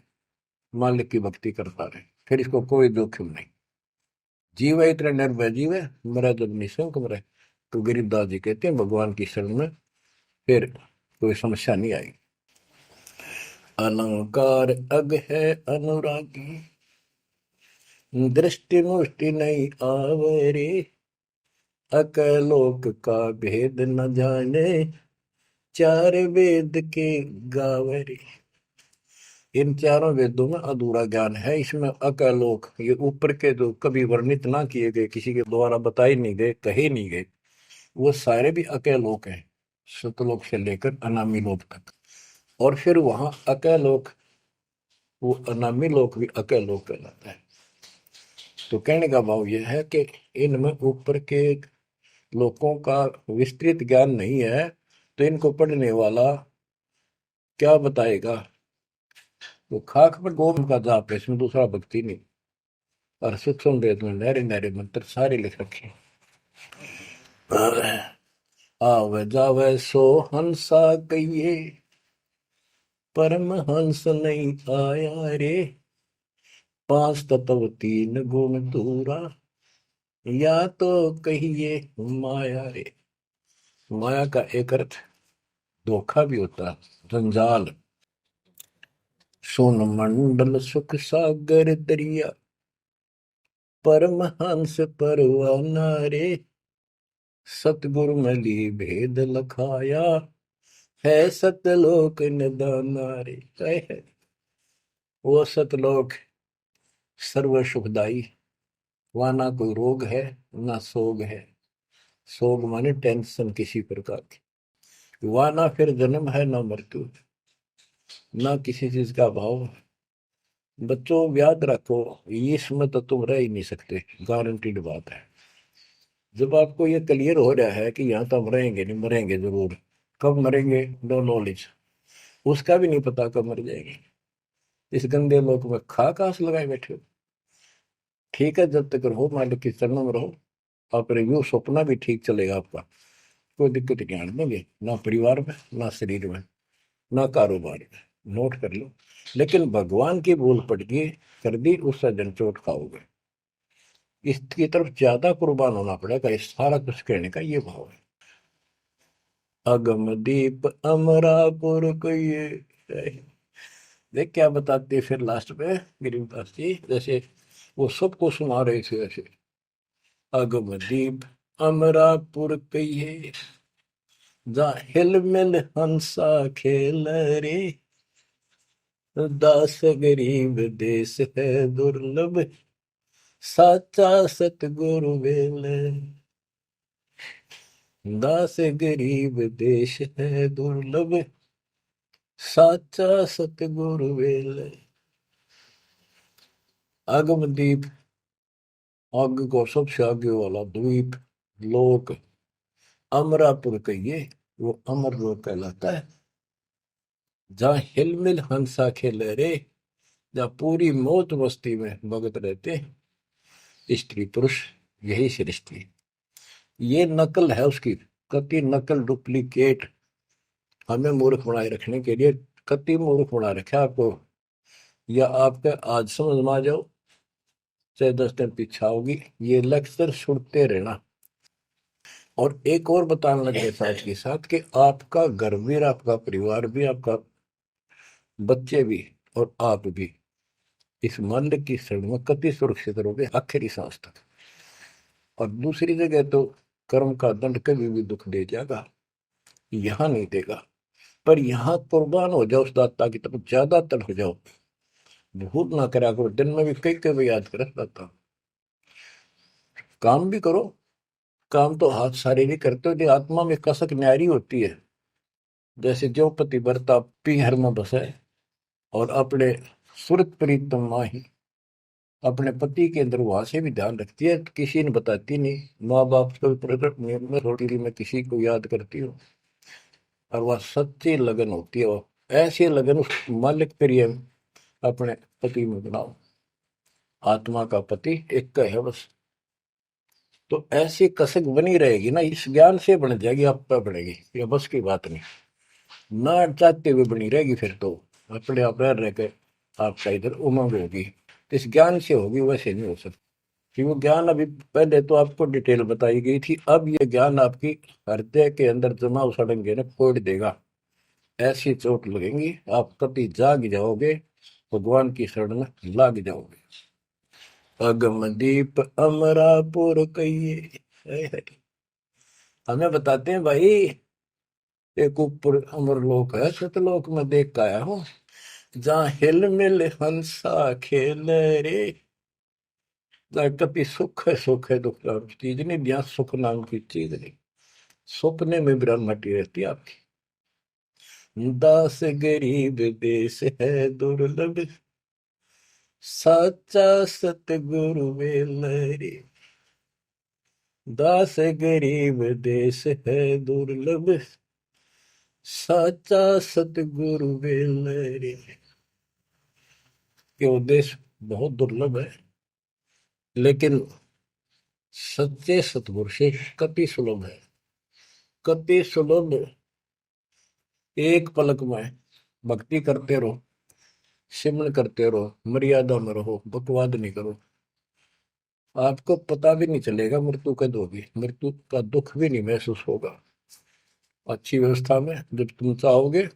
मालिक की भक्ति करता रहे, फिर इसको कोई जोखिम नहीं। जीव है इतने निर्भय जीव है, मेरा जब निशंक मरे। तो गरीबदास जी कहते हैं भगवान की शरण में फिर कोई समस्या नहीं आएगी। अलंकार अग है अनुरागी, दृष्टि मुष्टि नहीं आवरे, अकलोक का भेद न जाने, चार वेद के गावरे। इन चारों वेदों में अधूरा ज्ञान है, इसमें अकलोक, ये ऊपर के जो कभी वर्णित ना किए गए, किसी के द्वारा बताए नहीं गए, कहे नहीं गए, वो सारे भी अकलोक हैं, सतलोक से लेकर अनामी लोक तक। और फिर वहां अकलोक, वो अनामी लोक भी अकलोक कहलाता है। तो कहने का भाव यह है कि इनमें ऊपर के लोगों का विस्तृत ज्ञान नहीं है, तो इनको पढ़ने वाला क्या बताएगा? वो खाक पर गोम का जाप है, इसमें दूसरा भक्ति नहीं। और सूक्ष्म वेद में नहरे नहरे मंत्र सारे लिख रखे। आवे जावे सो हंसा कहिए, परम हंस नहीं आया रे, पांच तत्व तीन गुण दूरा, या तो कहिए माया रे। माया का एक अर्थ धोखा भी होता है, जंजाल। सोन मंडल सुख सागर दरिया, परमहंस परवाना रे, सतगुरु मली भेद लखाया, है सतलोक निदाना रे। है वो सतलोक सर्व सुखदाई, वहां ना कोई रोग है ना सोग है। सोग माने टेंशन किसी प्रकार की, वहां ना फिर जन्म है ना मृत्यु, ना किसी चीज का भाव। बच्चों याद रखो, इसमें तो तुम रह ही नहीं सकते, गारंटीड बात है। जब आपको ये क्लियर हो रहा है कि यहाँ तो हम रहेंगे नहीं, मरेंगे जरूर, कब मरेंगे नो नॉलेज, उसका भी नहीं पता कब मर जाएंगे। इस गंदे लोक में खा कास लगाए बैठे हो। ठीक है, जब तक रहो मालिक की चरणों में रहो, आप यूं सपना भी ठीक चलेगा आपका, कोई दिक्कत नहीं आने देंगे, ना परिवार में ना शरीर में ना कारोबार में। नोट कर लो। लेकिन भगवान की भूल पड़ गई, कर दी, उससे जन चोट खाओगे। इसकी तरफ ज्यादा कुर्बान होना पड़ेगा। इस सारा कुछ कहने का ये भाव है। अगम दीप अमरापुर को ये देख क्या बताते फिर लास्ट में गिरिदास जी, जैसे वो सबको सुना रहे थे ऐसे। अगम दीप अमरापुर कहिए, जा हिल मिल हंसा खेल रे, दास गरीब देश है दुर्लभ, साचा सतगुरु वेल। दास गरीब देश है दुर्लभ, साचा सतगुरु वेल। आगम दीप, आग को सबसे आगे वाला द्वीप, लोक, अमरापुर कहिए, वो अमर लोक कहलाता है। जहाँ हिलमिल हंसा खेले रे, जहाँ पूरी मौत मस्ती में भगत रहते स्त्री पुरुष, यही सृष्टि। ये नकल है उसकी, कति नकल डुप्लीकेट हमें मूर्ख बनाए रखने के लिए कति मूर्ख बना रखा आपको, या आपके आज समझ में आ जाओ चाहे 10 दिन पीछा होगी, ये लेक्चर सुनते रहना। और एक और बताने लगे साथ के साथ कि आपका घर भी, आपका परिवार भी, आपका बच्चे भी और आप भी इस मंद की शरण में कति सुरक्षित रहोगे आखिरी सांस तक। और दूसरी जगह तो कर्म का दंड कभी भी दुख दे जाएगा, यहां नहीं देगा। पर यहां कुर्बान हो जाओ उस दाता की तरफ, ज्यादातर हो जाओ, भूल ना करा करो। दिन में भी कई कई याद कर दाता। काम भी करो, काम तो हाथ शारीरिक करते हो, जो आत्मा में कसक न्यारी होती है। जैसे जो पति बरता पीहर में बसे और अपने सुरत प्रीतम माही, अपने पति के अंदर वहां से भी ध्यान रखती है, तो किसी ने बताती नहीं। माँ बाप को प्रकट नियम में थोड़ी मैं किसी को याद करती हूँ, और वह सच्ची लगन होती है। वो ऐसी लगन उस मालिक प्रिय अपने पति में बनाओ। आत्मा का पति एक का है बस। तो ऐसी कसक बनी रहेगी ना, इस ज्ञान से बन जाएगी, आप पे बढ़ेगी, ये बस की बात नहीं। ना चाहते हुए बनी रहेगी, फिर तो अपने आप रह के आपका इधर उमंग होगी। तो इस ज्ञान से होगी, वैसे नहीं हो सकती। कि वो ज्ञान अभी पहले तो आपको डिटेल बताई गई थी, अब ये ज्ञान आपकी हृदय के अंदर जमा उछाड़ेंगे ना, कोड देगा। ऐसी चोट लगेंगी, आप कभी जाग जाओगे, भगवान की शरण में लाग जाओगे। अगमदीप अमरापुर कहिए। हमें बताते हैं भाई, एक ऊपर अमरलोक है, सतलोक में देख के आया हूँ, जहाँ हिल मिल हंसा खेल रे। जहाँ कभी सुख है, दुख नाम की चीज नहीं, जहाँ सुख नाम की चीज नहीं। सपने में ब्रह्मटी रहती है आपकी। दास गरीब देश है दुर्लभ, साचा सतगुरु वेलरे। दास गरीब देश है दुर्लभ, साचा सतगुरु वेलरे। ये देश बहुत दुर्लभ है, लेकिन सच्चे सतगुरु से कति सुलभ है, कति सुलभ। एक पलक में भक्ति करते रहो, सिमरन करते रहो, मर्यादा में रहो, बकवाद नहीं करो। आपको पता भी नहीं चलेगा मृत्यु कब होगी, मृत्यु का दुख भी नहीं महसूस होगा। अच्छी व्यवस्था में जब तुम चाहोगे,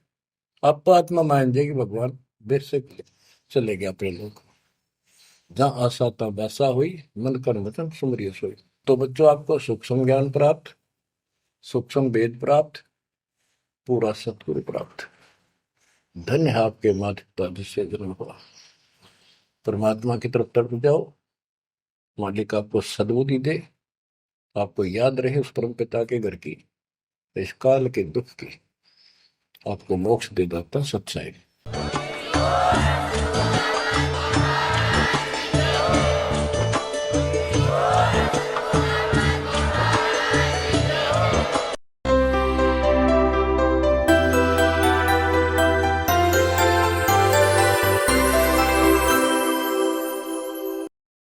आप आत्मा मान जाएगी, भगवान बेशक चले गए अपने लोग। जहाँ आशा था वैसा हुई, मन कर वचन सुमरिय सोई। तो बच्चों, आपको सूक्ष्म ज्ञान प्राप्त, सूक्ष्म वेद प्राप्त, पूरा सतगुरु प्राप्त। धन्य है आपके माता पिता जिससे जन्म हुआ। परमात्मा की तरफ तड़प जाओ, मालिक आपको सद्बुद्धि दे, आपको याद रहे उस परम पिता के घर की, इस काल के दुख की आपको मोक्ष दे दाता सच्चाई।